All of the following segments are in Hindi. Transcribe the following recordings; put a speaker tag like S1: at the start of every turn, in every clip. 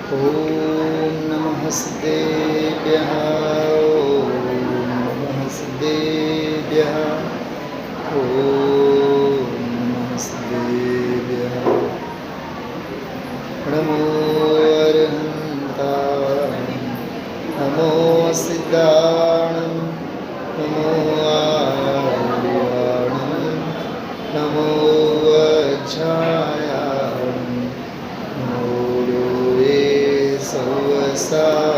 S1: ॐ नमः सिद्धेभ्यः ॐ नमः सिद्धेभ्यः ॐ नमः सिद्धेभ्यः नमो अरहन्ताय नमो सिद्धाणं नमो आर्याणं नमो वज्रायाणं नमो लोये सवसाम्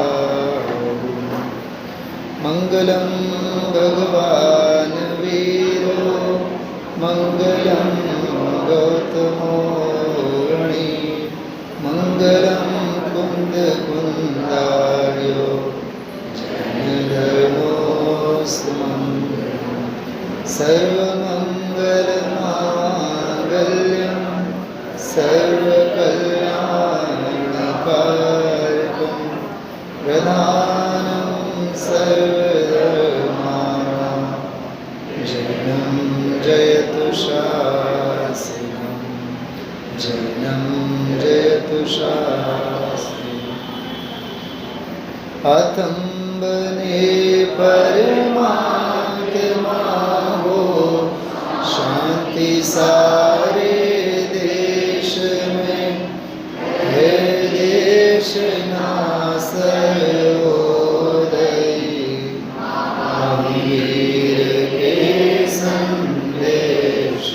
S1: मङ्गलं भगवान् वीरो मङ्गलं गौतमो गणी मङ्गलं कुन्दकुन्दार्यो जैनधर्मोऽस्तु मङ्गलं सर्वमङ्गलमाङ्गल्यं सर्वकल्याणकारकं प्रधानं सर्वधर्माणां जैनं जयतु शास्त्रम् जैनं जयतु शास्त्रम् आतंबने परमात्मा हो शांति सारे देश में है देश नासरोदयी महावीर के संदेश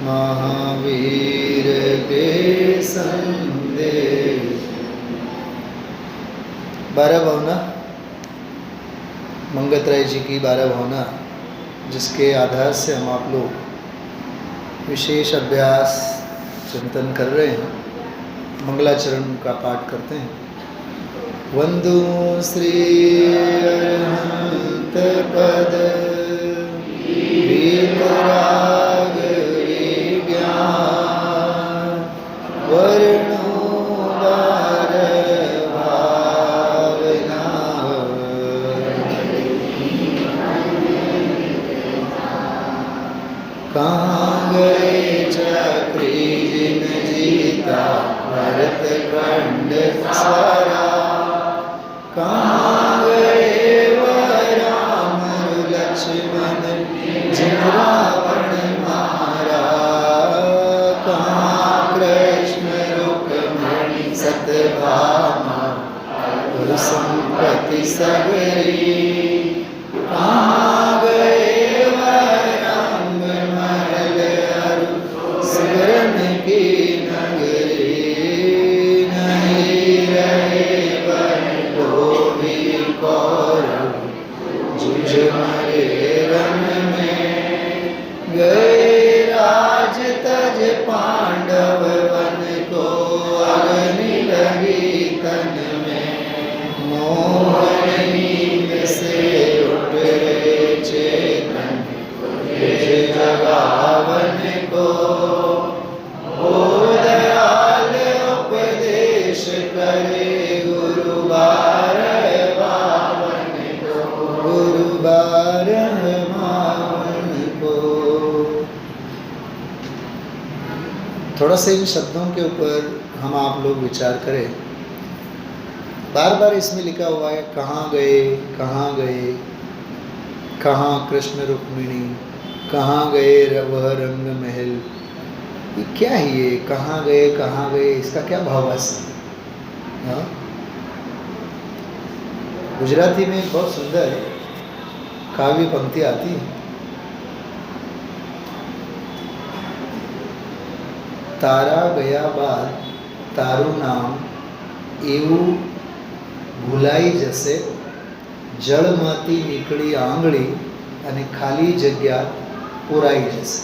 S1: महावीर के संदेश 12 भावना मंगतराय जी की 12 भावना जिसके आधार से हम आप लोग विशेष अभ्यास चिंतन कर रहे हैं, मंगलाचरण का पाठ करते हैं। वंदु श्री अरहंत पद वीतराग विज्ञान वर्णो बार भावना कहाँ गए चक्री जिन जीता भरत खंड सारा कहाँ गए वह राम लक्ष्मण जिन रावण मारा कहाँ कृष्ण रुक्मिणी सत्यभामा और संपत्ति सबरी कहाँ गए वह रंग महल अरु सुरन की नगरी नहीं रहे वन लोभी कौरव जुझ मरे रण में गए राज तज पांडव वन को अग्नि लगी तन में मोहन नींद से उठ रहे चेतन जगावन को ओ दयाल उपदेश करे गुरु बारह बावन को गुरु बारह बावन को। थोड़ा सा इन शब्दों के ऊपर हम आप लोग विचार करें। बार बार इसमें लिखा हुआ है कहाँ गए कहाँ गए, कहाँ कृष्ण रुक्मिणी, कहाँ गए वह रंग महल। ये क्या है ये कहाँ गए, इसका क्या भावार्थ है? गुजराती में एक बहुत सुंदर काव्य पंक्ति आती है। तारा गया बाद तारू नाम એવું ભૂલાઈ જશે જળમાંથી નીકળી આંગળી અને ખાલી જગ્યા પુરાઈ જશે।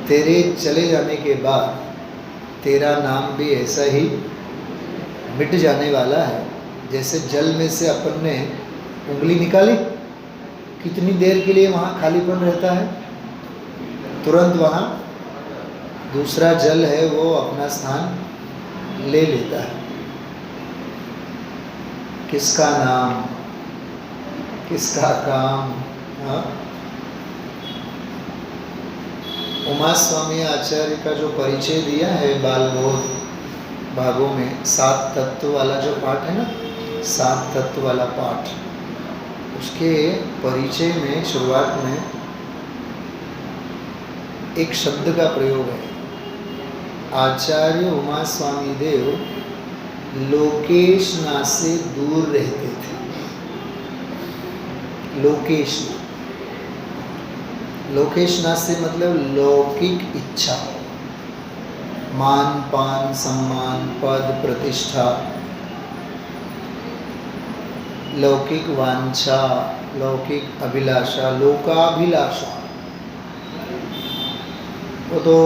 S1: तेरे चले जाने के बाद तेरा नाम भी ऐसा ही मिट जाने वाला है जैसे जल में से अपन ने उंगली निकाली, कितनी देर के लिए वहाँ खालीपन रहता है, तुरंत वहाँ दूसरा जल है वो अपना स्थान ले लेता है। किसका नाम किसका काम। उमा स्वामी आचार्य का जो परिचय दिया है बाल बोध भागों में 7 तत्व वाला जो पाठ है ना, 7 तत्व वाला पाठ, उसके परिचय में शुरुआत में एक शब्द का प्रयोग है। आचार्य उमा स्वामी देव लोकेशना से दूर रहते थे। लोकेशना से मतलब लौकिक इच्छा, मान पान सम्मान पद प्रतिष्ठा, लौकिक वांछा, लौकिक अभिलाषा, लोकाभिलाषा। वो तो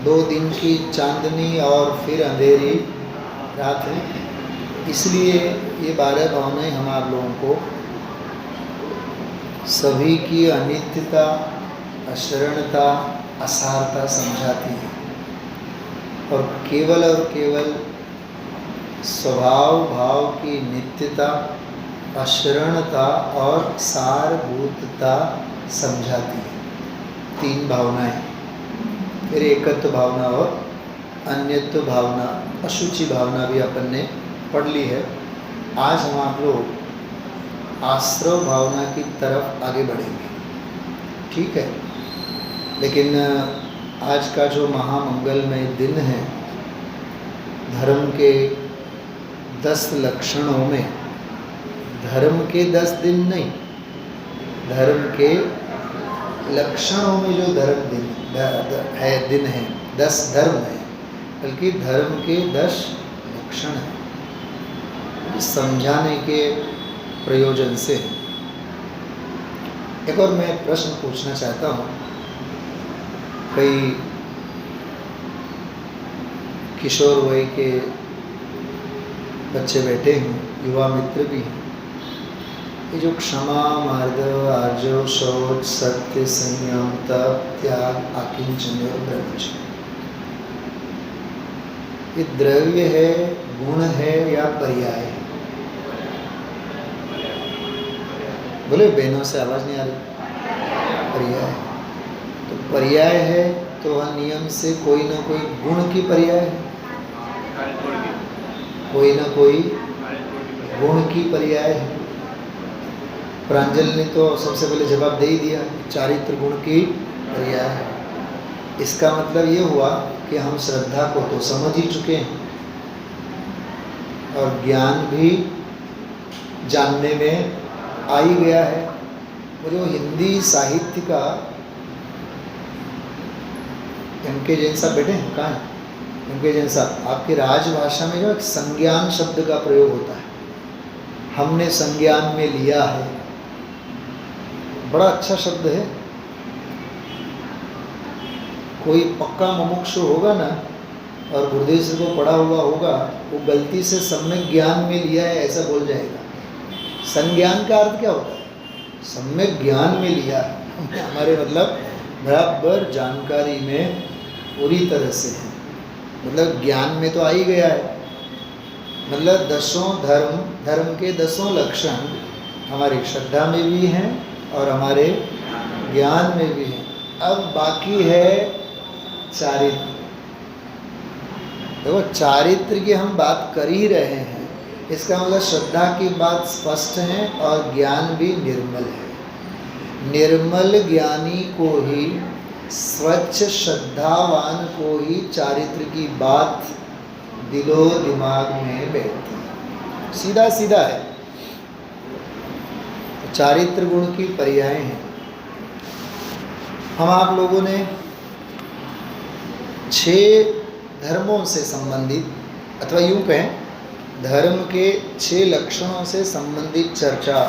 S1: 2 दिन की चांदनी और फिर अंधेरी रात है। इसलिए ये 12 भावनाएं हम आप लोगों को सभी की अनित्यता, अशरणता, असारता समझाती है और केवल स्वभाव भाव की नित्यता, अशरणता और सारभूतता समझाती है। 3 भावनाएं, फिर एकत्व भावना और अन्यत्व भावना, अशुचि भावना भी अपन ने पढ़ ली है। आज हम आप लोग आश्रव भावना की तरफ आगे बढ़ेंगे, ठीक है। लेकिन आज का जो महामंगलमय दिन है, धर्म के 10 लक्षणों में, धर्म के 10 दिन नहीं, धर्म के लक्षणों में जो धर्म दिन है 10 धर्म है, बल्कि धर्म के 10 लक्षण हैं, समझाने के प्रयोजन से। एक और मैं प्रश्न पूछना चाहता हूँ। कई किशोर वय के बच्चे बैठे हैं, युवा मित्र भी हैं। ये जो क्षमा, मार्दव, आर्जव, शौच, सत्य, संयम, तप, त्याग, आकिंचन और ब्रह्मचर्य, ये द्रव्य है, गुण है या पर्याय है? बोले, बहनों से आवाज़ नहीं आ रही। पर्याय है। तो पर्याय है तो वह नियम से कोई ना कोई गुण की पर्याय है, कोई ना कोई गुण की पर्याय है। प्रांजल ने तो सबसे पहले जवाब दे ही दिया, चारित्र गुण की पर्याय है। इसका मतलब ये हुआ कि हम श्रद्धा को तो समझ ही चुके हैं और ज्ञान भी जानने में आ ही गया है। मुझे वो हिंदी साहित्य का एम.के. जैन साहब बैठे हैं, कहाँ हैं एम.के. जैन साहब? आपकी राजभाषा में जो संज्ञान शब्द का प्रयोग होता है, हमने संज्ञान में लिया है, बड़ा अच्छा शब्द है। कोई पक्का मुमुक्षु होगा ना और गुरुदेव से को पढ़ा हुआ होगा, वो गलती से सम्यक ज्ञान में लिया है ऐसा बोल जाएगा। संज्ञान का अर्थ क्या होता है? सम्यक ज्ञान में लिया है, हमारे मतलब बराबर जानकारी में पूरी तरह से है, मतलब ज्ञान में तो आ ही गया है। मतलब 10 धर्म के 10 लक्षण हमारी श्रद्धा में भी हैं और हमारे ज्ञान में भी हैं। अब बाकी है चारित्र। देखो, चारित्र की हम बात कर ही रहे हैं, इसका मतलब श्रद्धा की बात स्पष्ट है और ज्ञान भी निर्मल है। निर्मल ज्ञानी को ही, स्वच्छ श्रद्धावान को ही चारित्र की बात दिलो दिमाग में बैठती है, सीधा सीधा है। चारित्र गुण की पर्याय हैं। हम आप लोगों ने 6 धर्मों से संबंधित, अथवा यूँ कहें धर्म के 6 लक्षणों से संबंधित चर्चा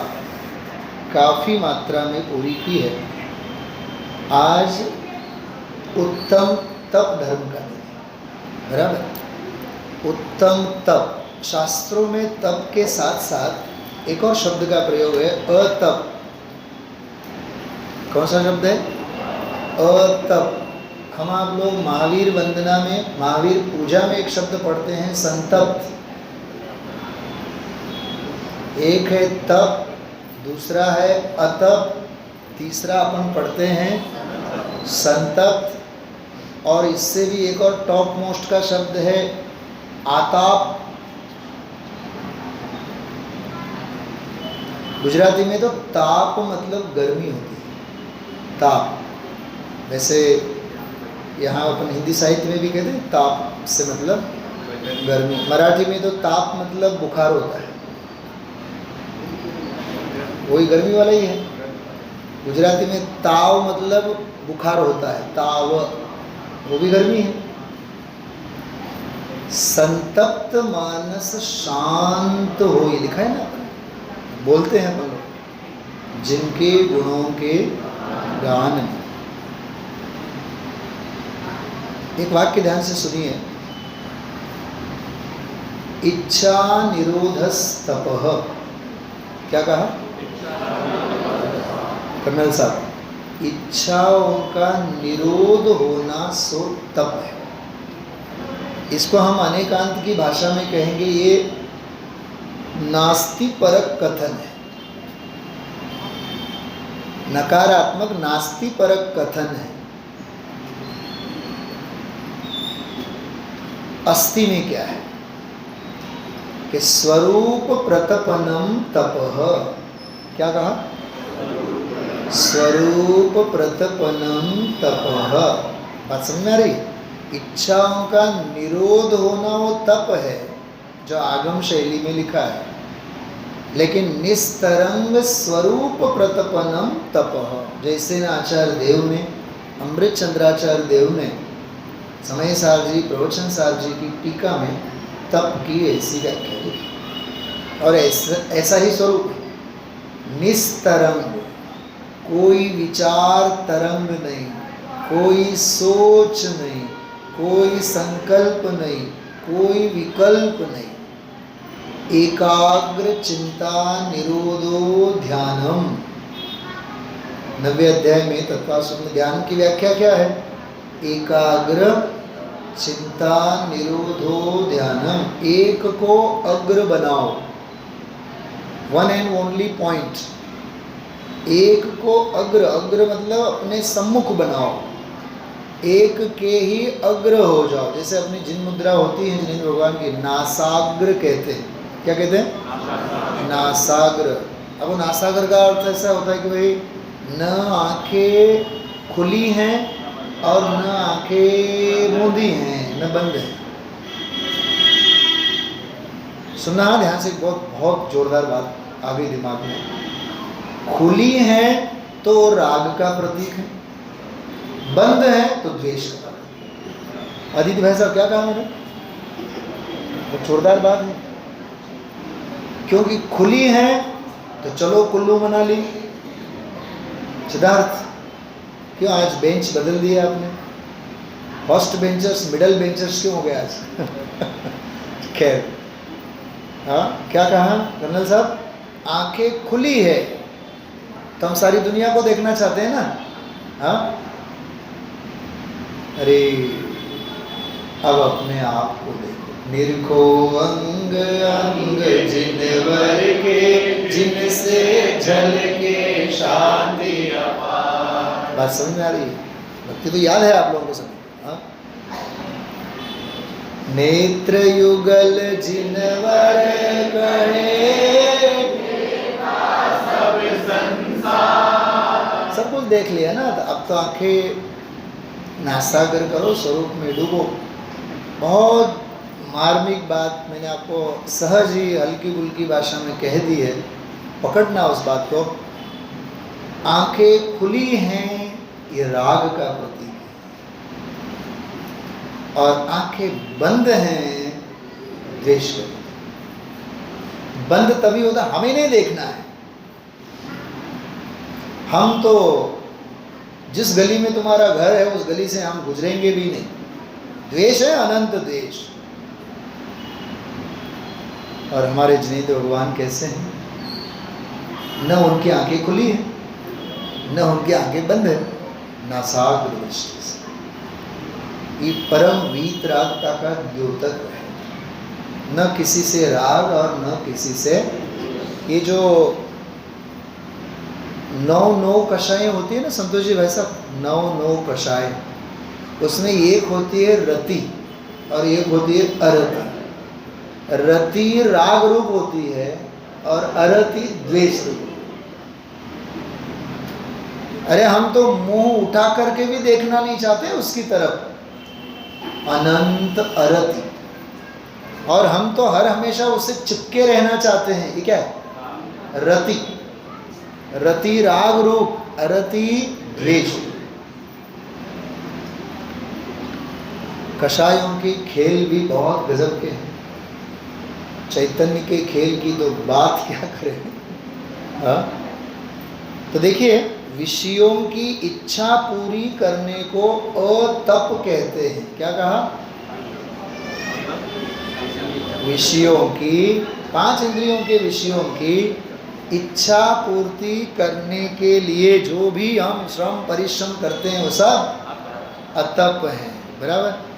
S1: काफ़ी मात्रा में पूरी की है। आज उत्तम तप धर्म का दिन है, बराबर। उत्तम तप, शास्त्रों में तप के साथ साथ एक और शब्द का प्रयोग है, अतप। कौन सा शब्द है? अतप। हम आप लोग महावीर वंदना में, महावीर पूजा में एक शब्द पढ़ते हैं, संतप्त। एक है तप, दूसरा है अतप, तीसरा अपन पढ़ते हैं संतप्त, और इससे भी एक और टॉप मोस्ट का शब्द है आताप, गुजराती में तो ताप मतलब गर्मी होती है, ताप। वैसे यहाँ अपन हिंदी साहित्य में भी कहते हैं ताप से मतलब गर्मी। मराठी में तो ताप मतलब बुखार होता है, वही गर्मी वाला ही है। गुजराती में ताव मतलब बुखार होता है, ताव, वो भी गर्मी है। संतप्त मानस शांत हो, ये लिखा है ना, बोलते हैं अपन लोग, जिनके गुणों के गान में। एक वाक्य ध्यान से सुनिए, इच्छा निरोधस्तपः। क्या कहा कर्नल साहब? इच्छाओं का निरोध होना सो तप है। इसको हम अनेकांत की भाषा में कहेंगे, ये नास्ति परक कथन है, नकारात्मक नास्ति परक कथन है। अस्ति में क्या है कि स्वरूप प्रतपनम तपः। क्या कहा? स्वरूप प्रतपनम तपः। बात समझ में आ रही? इच्छाओं का निरोध होना वो तप है जो आगम शैली में लिखा है, लेकिन निस्तरंग स्वरूप प्रतपनम तपः, जैसे न आचार्य देव ने, अमृत चंद्राचार्य देव ने समय सार जी, प्रवचन सार जी की टीका में तप की ऐसी व्याख्या की। और ऐसा ही स्वरूप है, निस्तरंग, कोई विचार तरंग नहीं, कोई सोच नहीं, कोई संकल्प नहीं, कोई विकल्प नहीं, एकाग्र चिंता निरोधो ध्यानम। 90वें अध्याय में तत्वासुख में ध्यान की व्याख्या क्या है? एकाग्र चिंता निरोधो ध्यानम। एक को अग्र बनाओ, वन एंड ओनली पॉइंट। एक को अग्र, अग्र मतलब अपने सम्मुख बनाओ, एक के ही अग्र हो जाओ। जैसे अपनी जिन मुद्रा होती है जिनेंद्र भगवान की, नासाग्र कहते हैं। क्या कहते हैं? नासाग्र। अब वो नासाग्र का अर्थ ऐसा होता है कि भाई न आंखें खुली हैं और न आंखें मूंदी हैं, न बंद हैं। सुनना ध्यान से, बहुत बहुत जोरदार बात आ गई दिमाग में। खुली हैं तो राग का प्रतीक है, बंद है तो द्वेष का प्रतीक। आदित्य भाई साहब क्या कहा मैंने? वो जोरदार बात है, क्योंकि खुली है तो चलो कुल्लू मनाली। सिद्धार्थ, क्यों आज बेंच बदल दिया आपने? फर्स्ट बेंचर्स मिडल बेंचर्स क्यों हो गया आज? खैर, हाँ क्या कहा कर्नल साहब? आंखें खुली है तो हम सारी दुनिया को देखना चाहते हैं ना। हाँ, अरे अब अपने आप को देखो। निरखो अंग अंग जिनवर के, जिनसे झलके शांति अपार। बात समझ में आ रही है? भक्ति तो याद है आप लोगों को सब। हाँ, नेत्र युगल जिनवर कहे, सब संसार। सब कुछ देख लिया ना, तो अब तो आंखें नासागर करो, स्वरूप में डूबो। बहुत मार्मिक बात मैंने आपको सहज ही हल्की फुल्की भाषा में कह दी है, पकड़ना उस बात को। आंखें खुली हैं ये राग का प्रतीक है, और आंखें बंद हैं द्वेष का प्रतीक। बंद तभी होता, हमें नहीं देखना है। हम तो जिस गली में तुम्हारा घर है उस गली से हम गुजरेंगे भी नहीं। द्वेष है, अनंत द्वेष। और हमारे जिनेंद्र भगवान कैसे हैं? न उनकी आंखें खुली हैं, न उनकी आंखें बंद है, नासाग्र दृष्टि से। ये परम वीतरागता का द्योतक है, न किसी से राग और न किसी से। ये जो 9 कषाएं होती है ना संतोष जी भाई साहब, 9 कषाएं, उसमें एक होती है रति और एक होती है अरति। रति राग रूप होती है और अरति द्वेष रूप। अरे हम तो मुंह उठा करके भी देखना नहीं चाहते उसकी तरफ, अनंत अरति, और हम तो हर हमेशा उससे चिपके रहना चाहते हैं। ये क्या है? रति। रति राग रूप, अरति द्वेष। कषायों के खेल भी बहुत गजब के हैं। चैतन्य के खेल की तो बात क्या करें। हाँ, तो देखिए, विषयों की इच्छा पूरी करने को अतप कहते हैं। क्या कहा? विषयों की, 5 इंद्रियों के विषयों की इच्छा पूर्ति करने के लिए जो भी हम श्रम परिश्रम करते हैं वो सब अतप है। बराबर।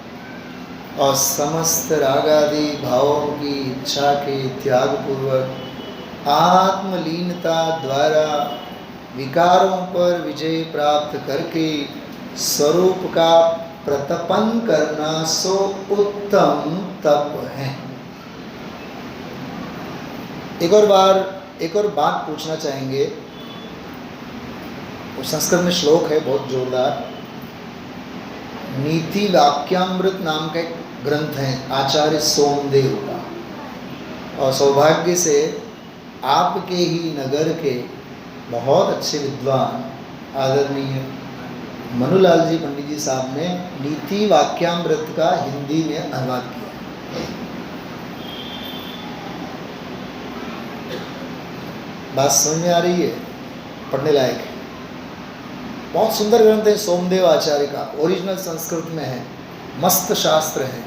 S1: और समस्त रागादि भावों की इच्छा के त्याग पूर्वक आत्मलीनता द्वारा विकारों पर विजय प्राप्त करके स्वरूप का प्रतपन करना सो उत्तम तप है। एक और बात पूछना चाहेंगे। वो संस्कृत में श्लोक है बहुत जोरदार। नीति वाक्यामृत नाम का एक ग्रंथ है आचार्य सोमदेव का, और सौभाग्य से आपके ही नगर के बहुत अच्छे विद्वान आदरणीय मनुलाल जी पंडित जी साहब ने नीति वाक्यामृत का हिंदी में अनुवाद किया। बात समझ में आ रही है? पढ़ने लायक है। बहुत सुंदर ग्रंथ है सोमदेव आचार्य का, ओरिजिनल संस्कृत में है, मस्त शास्त्र है।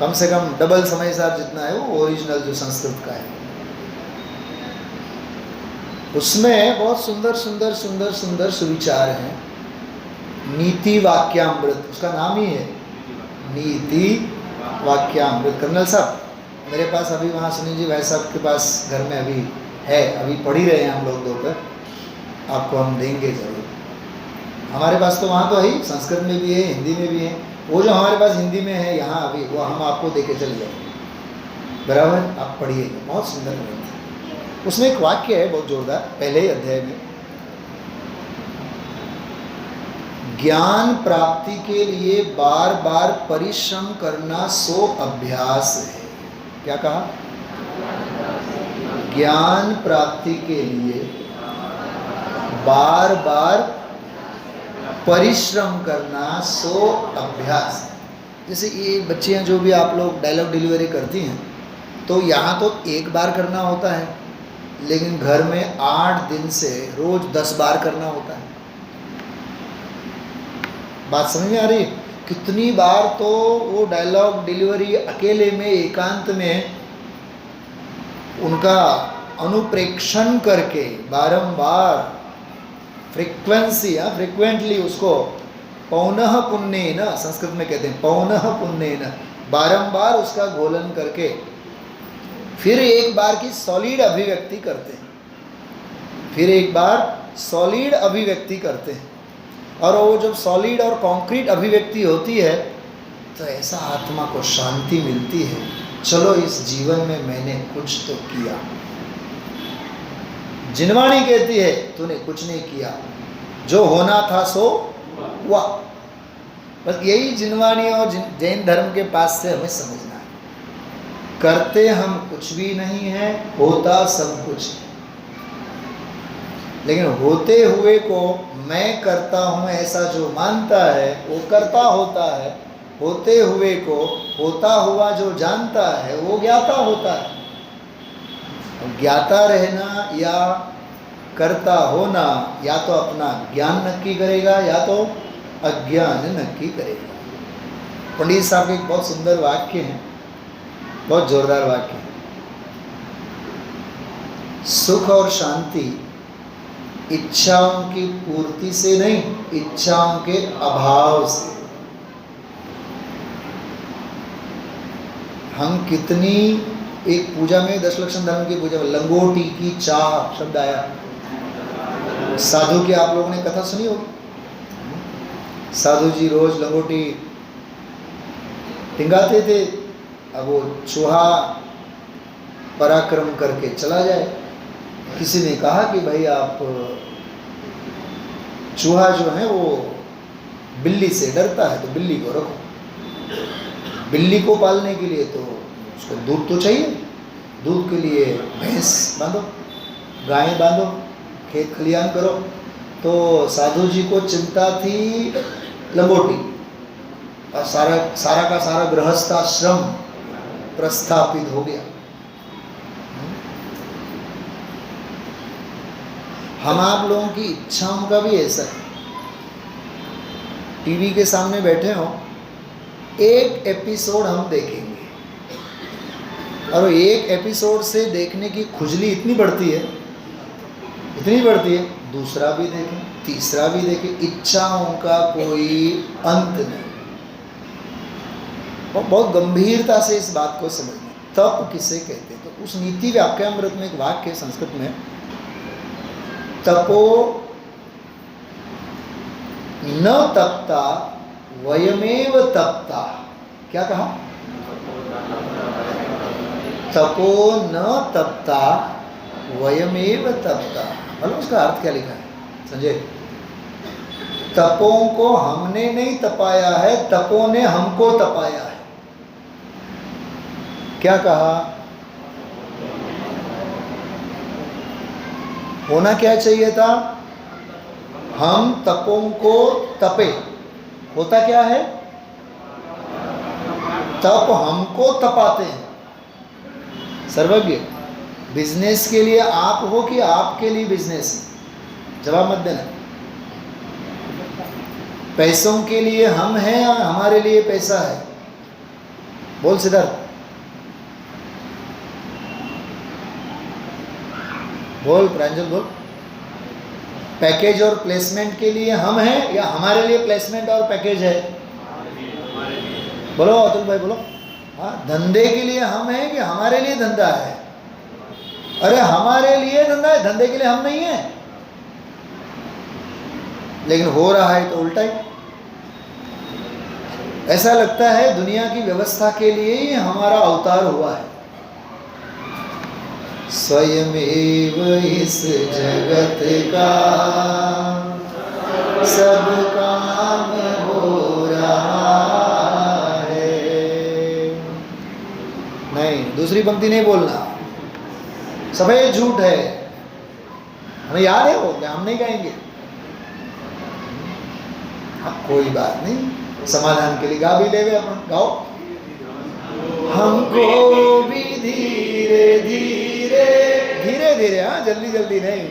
S1: कम से कम डबल समय सार जितना है वो ओरिजिनल जो संस्कृत का है। उसमें बहुत सुंदर सुंदर सुंदर सुंदर सुविचार हैं। नीति वाक्यामृत उसका नाम ही है, नीति वाक्यामृत। कर्नल साहब मेरे पास अभी वहाँ सुनील जी भाई साहब के पास घर में अभी है, अभी पढ़ ही रहे हैं हम लोग दोपहर, आपको हम देंगे जरूर। हमारे पास तो वहाँ तो है ही, संस्कृत में भी है, हिंदी में भी है। वो जो हमारे पास हिंदी में है यहाँ अभी, वो हम आपको दे के चले जाएंगे। बराबर, आप पढ़िएगा, बहुत सुंदर ग्रंथ है। उसमें एक वाक्य है बहुत जोरदार, पहले ही अध्याय में, ज्ञान प्राप्ति के लिए बार बार परिश्रम करना सो अभ्यास है। क्या कहा? ज्ञान प्राप्ति के लिए बार बार परिश्रम करना सो अभ्यास। जैसे ये बच्चियां जो भी आप लोग डायलॉग डिलीवरी करती हैं, तो यहाँ तो एक बार करना होता है, लेकिन घर में 8 दिन से रोज 10 बार करना होता है। बात समझ में आ रही है? कितनी बार तो वो डायलॉग डिलीवरी अकेले में एकांत में उनका अनुप्रेक्षण करके बारंबार फ्रिक्वेंटली उसको पौनः पुण्येन, संस्कृत में कहते हैं पौनः पुण्येन, बारंबार उसका घोलन करके फिर एक बार की सॉलिड अभिव्यक्ति करते हैं, फिर एक बार सॉलिड अभिव्यक्ति करते हैं। और वो जब सॉलिड और कॉन्क्रीट अभिव्यक्ति होती है तो ऐसा आत्मा को शांति मिलती है, चलो इस जीवन में मैंने कुछ तो किया। जिनवाणी कहती है तूने कुछ नहीं किया, जो होना था सो हुआ। बस यही जिनवाणी और जैन धर्म के पास से हमें समझना है। करते हम कुछ भी नहीं है, होता सब कुछ है। लेकिन होते हुए को मैं करता हूँ ऐसा जो मानता है वो करता होता है, होते हुए को होता हुआ जो जानता है वो ज्ञाता होता है। ज्ञाता रहना या करता होना या तो अपना ज्ञान नक्की करेगा या तो अज्ञान नक्की करेगा। पंडित साहब के एक बहुत सुंदर वाक्य है, बहुत जोरदार वाक्य है। सुख और शांति इच्छाओं की पूर्ति से नहीं, इच्छाओं के अभाव से। हम कितनी, एक पूजा में 10 लक्षण धर्म की पूजा में लंगोटी की चाह शब्द आया। साधु की आप लोगों ने कथा सुनी होगी। साधु जी रोज लंगोटी टिंगाते थे अब वो चूहा पराक्रम करके चला जाए। किसी ने कहा कि भाई आप, चूहा जो है वो बिल्ली से डरता है तो बिल्ली को रखो। बिल्ली को पालने के लिए तो उसको दूध तो चाहिए, दूध के लिए भैंस बांधो, गाय बांधो, खेत खलियान करो। तो साधु जी को चिंता थी लंगोटी, और सारा का सारा गृहस्थाश्रम प्रस्थापित हो गया। हम आप लोगों की इच्छाओं का भी ऐसा है। टीवी के सामने बैठे हो, एक एपिसोड हम देखेंगे और एक एपिसोड से देखने की खुजली इतनी बढ़ती है, दूसरा भी देखें, तीसरा भी देखें, इच्छाओं का कोई अंत नहीं। और बहुत गंभीरता से इस बात को समझना। तप किसे कहते हैं? तो उस नीति व्याख्यामृत में एक वाक्य है संस्कृत में, तपो न तपता वयमेव तपता। क्या कहा? तपो न तपता वयमेव तपता। मतलब उसका अर्थ क्या लिखा है संजय? तपों को हमने नहीं तपाया है, तपों ने हमको तपाया है। क्या कहा? होना क्या चाहिए था? हम तपों को तपे। होता क्या है? तप हमको तपाते हैं। सर्वज्ञ, बिजनेस के लिए आप हो कि आपके लिए बिजनेस है? जवाब मत देना। पैसों के लिए हम हैं या हमारे लिए पैसा है? बोल सिद्धार्थ, बोल प्रांजल, बोल। पैकेज और प्लेसमेंट के लिए हम हैं या हमारे लिए प्लेसमेंट और पैकेज है? बोलो अतुल भाई, बोलो। हाँ, धंधे के लिए हम हैं कि हमारे लिए धंधा है? अरे हमारे लिए धंधा है, धंधे के लिए हम नहीं है। लेकिन हो रहा है तो उल्टा ही। ऐसा लगता है दुनिया की व्यवस्था के लिए ही हमारा अवतार हुआ है। स्वयमेव इस जगत का सब काम हो रहा है। नहीं, दूसरी पंक्ति नहीं बोलना, सफेद झूठ है। हमें याद है वो, हम नहीं गाएंगे। हाँ, कोई बात नहीं, समाधान के लिए गा भी लेंगे अपन। गाओ। हमको भी धीरे धीरे, धीरे धीरे, हाँ, जल्दी जल्दी नहीं।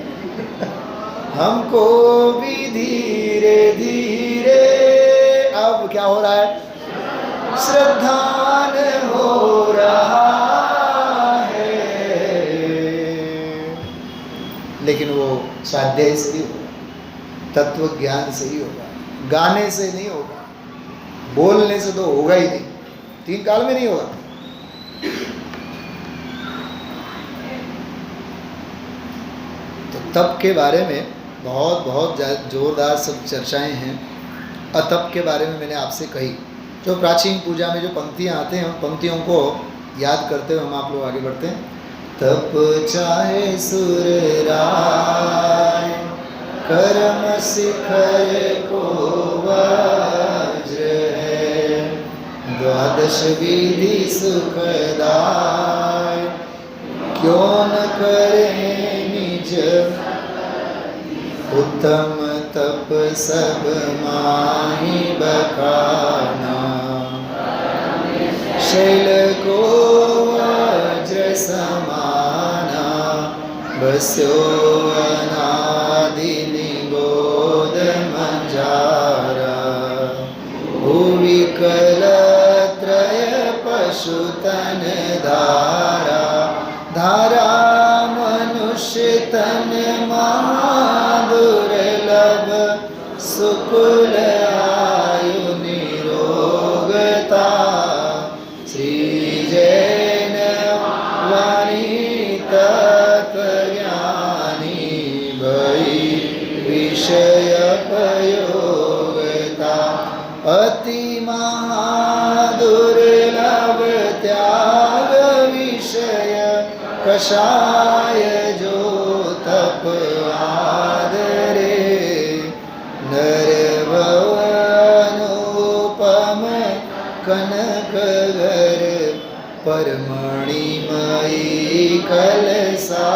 S1: हमको भी धीरे धीरे, अब क्या हो रहा है? श्रद्धान हो रहा है। लेकिन वो स्वाध्याय से ही होगा, तत्व ज्ञान से ही होगा, गाने से नहीं होगा, बोलने से तो होगा ही नहीं, 3 काल में नहीं होगा। तो तप के बारे में बहुत बहुत जोरदार सब चर्चाएं हैं। अतप के बारे में मैंने आपसे कही। जो प्राचीन पूजा में जो पंक्तियां आते हैं, उन पंक्तियों को याद करते हुए हम आप लोग आगे बढ़ते हैं। तप चाहे सुर राय, कर्म शिखर को वज्र है, द्वादश विधि सुखदाय, क्यों न करे निज उत्तम तप सब माही बखाना, शैल को वज्र समाना, बस्यो अनादि निगोद मंजारा, भुवि कलत्रय पशुतन धारा, धारा मनुष्य तन महादुर्लभ, सुकुल आयु निरोगता, श्री जैन वाणी तत्वज्ञानी, भई विषय पयोगता, अति महादुर्लभ त्याग कषाय जो तप आदरे नरभवनुपम कनक गर परमणिमयी कलसा।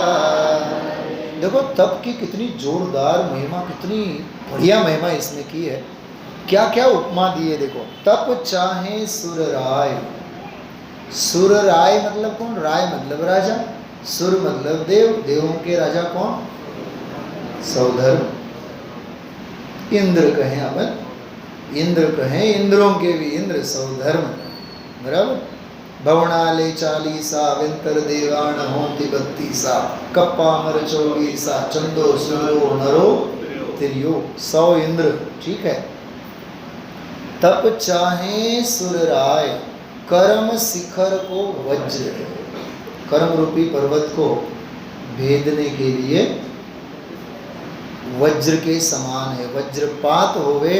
S1: देखो तप की कितनी जोरदार महिमा, कितनी बढ़िया महिमा इसने की है। क्या क्या उपमा दी है देखो। तप चाहे सुर राय। सुर राय मतलब कौन? राय मतलब राजा, सुर मतलब देव, देवों के राजा कौन? सौधर्म। इंद्र कहें अपन, इंद्र कहें, इंद्रों के भी इंद्र सौधर्म, बराबर। भवनाले 40 विंतर देवान होती 32 कप्पा मर 24 चंदो सूरो नरो तिरियो 100 इंद्र, ठीक है। तप चाहे सुर राय, कर्म शिखर को वज्र, कर्म रूपी पर्वत को भेदने के लिए वज्र के समान है। वज्रपात होवे,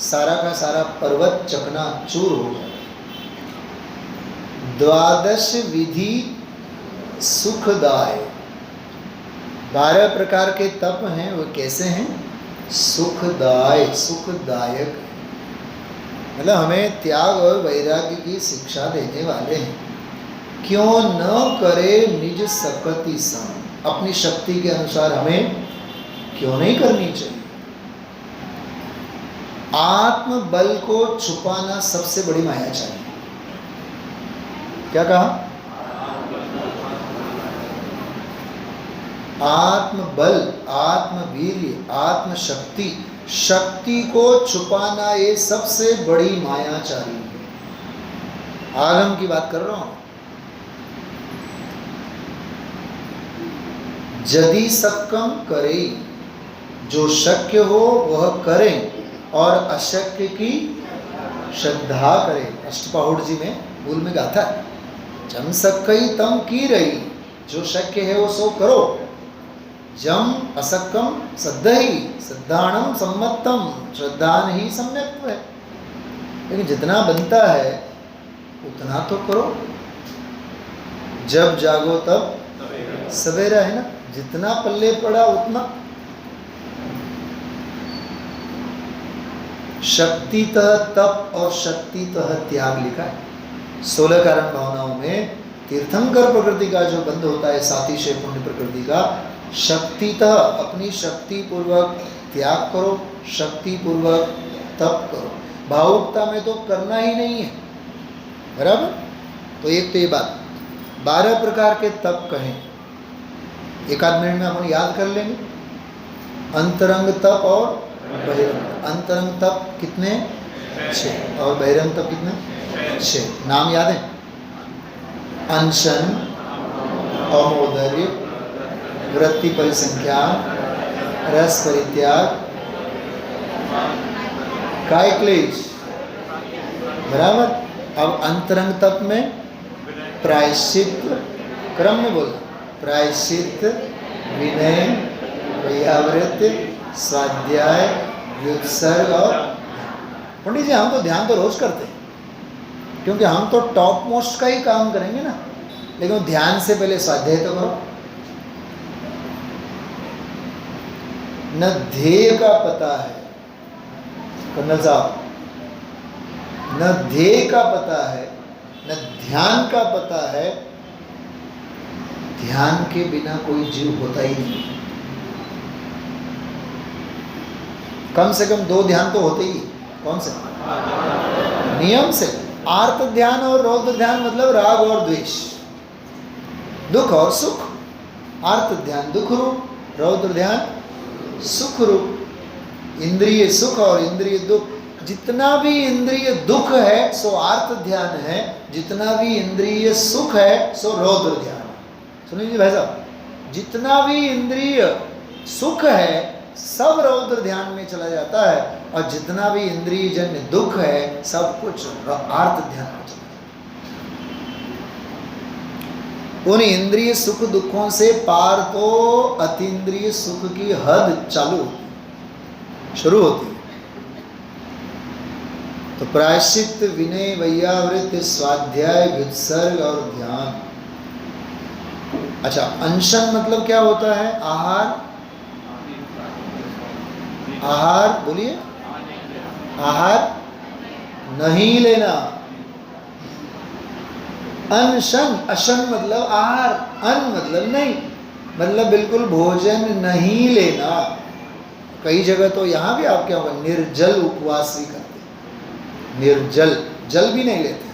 S1: सारा का सारा पर्वत चकनाचूर हो जाए। 12 विधि सुखदाय। 12 प्रकार के तप हैं, वो कैसे हैं? सुखदाय, सुखदायक, मतलब हमें त्याग और वैराग्य की शिक्षा देने वाले हैं। क्यों न करे निज सकति सम, अपनी शक्ति के अनुसार हमें क्यों नहीं करनी चाहिए। आत्म बल को छुपाना सबसे बड़ी माया चाहिए। क्या कहा? आत्म बल, आत्म वीर्य, आत्म शक्ति, शक्ति को छुपाना ये सबसे बड़ी मायाचारी है। आगम की बात कर रहा हूं। यदि सक्कम करे, जो शक्य हो वह करें, और अशक्य की श्रद्धा करें। अष्टपहुड़ जी में मूल में गाथा है, जम सक्कई तम की रही, जो शक्य है वो सो करो, जम असक्कम सद्धई, श्रद्धाणम सम्मतम, श्रद्धान ही सम्यक्त्व है। लेकिन जितना बनता है उतना तो करो। जब जागो तब सवेरा, है ना। जितना पल्ले पड़ा उतना। शक्तितः तप और शक्तितः त्याग लिखा है। 16 कारण भावनाओं में तीर्थंकर प्रकृति का जो बंध होता है, सातिशय पुण्य प्रकृति का, शक्तितः अपनी शक्ति पूर्वक त्याग करो, शक्ति पूर्वक तप करो। भावुकता में तो करना ही नहीं है, बराबर। तो एक तो ये बात। 12 प्रकार के तप कहें, एक आध मिनट में अपन याद कर लेंगे। अंतरंग तप और बहिरंग। अंतरंग तप कितने? 6। और बहिरंग तप कितने? 6। नाम याद है? अनशन, अमोदर्य, वृत्ति परिसंख्या, रस परित्याग, काय क्लेश, बराबर। अब अंतरंग तप में प्रायश्चित, क्रम में बोलना, प्रायश्चित, विनय, वैयावृत्ति, स्वाध्याय, व्युत्सर्ग और पंडित जी हम तो ध्यान तो रोज करते हैं, क्योंकि हम तो टॉप मोस्ट का ही काम करेंगे ना। लेकिन ध्यान से पहले स्वाध्याय तो करो। न ध्येय का पता है कर्नल साहब, न ध्येय का पता है, न ध्यान का पता है। ध्यान के बिना कोई जीव होता ही नहीं। कम से कम 2 ध्यान तो होते ही। कौन से? नियम से। आर्त ध्यान और रौद्र ध्यान मतलब राग और द्वेष, दुख और सुख। आर्त ध्यान दुख रूप, रौद्र ध्यान सुख रूप। इंद्रिय सुख और इंद्रिय दुख। जितना भी इंद्रिय दुख है सो आर्त ध्यान है, जितना भी इंद्रिय सुख है सो रौद्र ध्यान है। सुन लीजिए भाई साहब, जितना भी इंद्रिय सुख है सब रौद्र ध्यान में चला जाता है, और जितना भी इंद्रिय जन्य दुख है सब कुछ आर्त ध्यान में चला जाता है। उन इंद्रिय सुख दुखों से पार तो अतीन्द्रिय सुख की हद चालू होती है, शुरू होती है। तो प्रायश्चित, विनय, वैयावृत्ति, स्वाध्याय, व्युत्सर्ग और ध्यान, अच्छा, अनशन मतलब क्या होता है? आहार, आहार बोलिए, आहार नहीं लेना। अनशन, अशन मतलब आहार, अन मतलब नहीं, मतलब बिल्कुल भोजन नहीं लेना। कई जगह तो यहाँ भी आप क्या होगा, निर्जल उपवास भी करते हैं। निर्जल, जल भी नहीं लेते,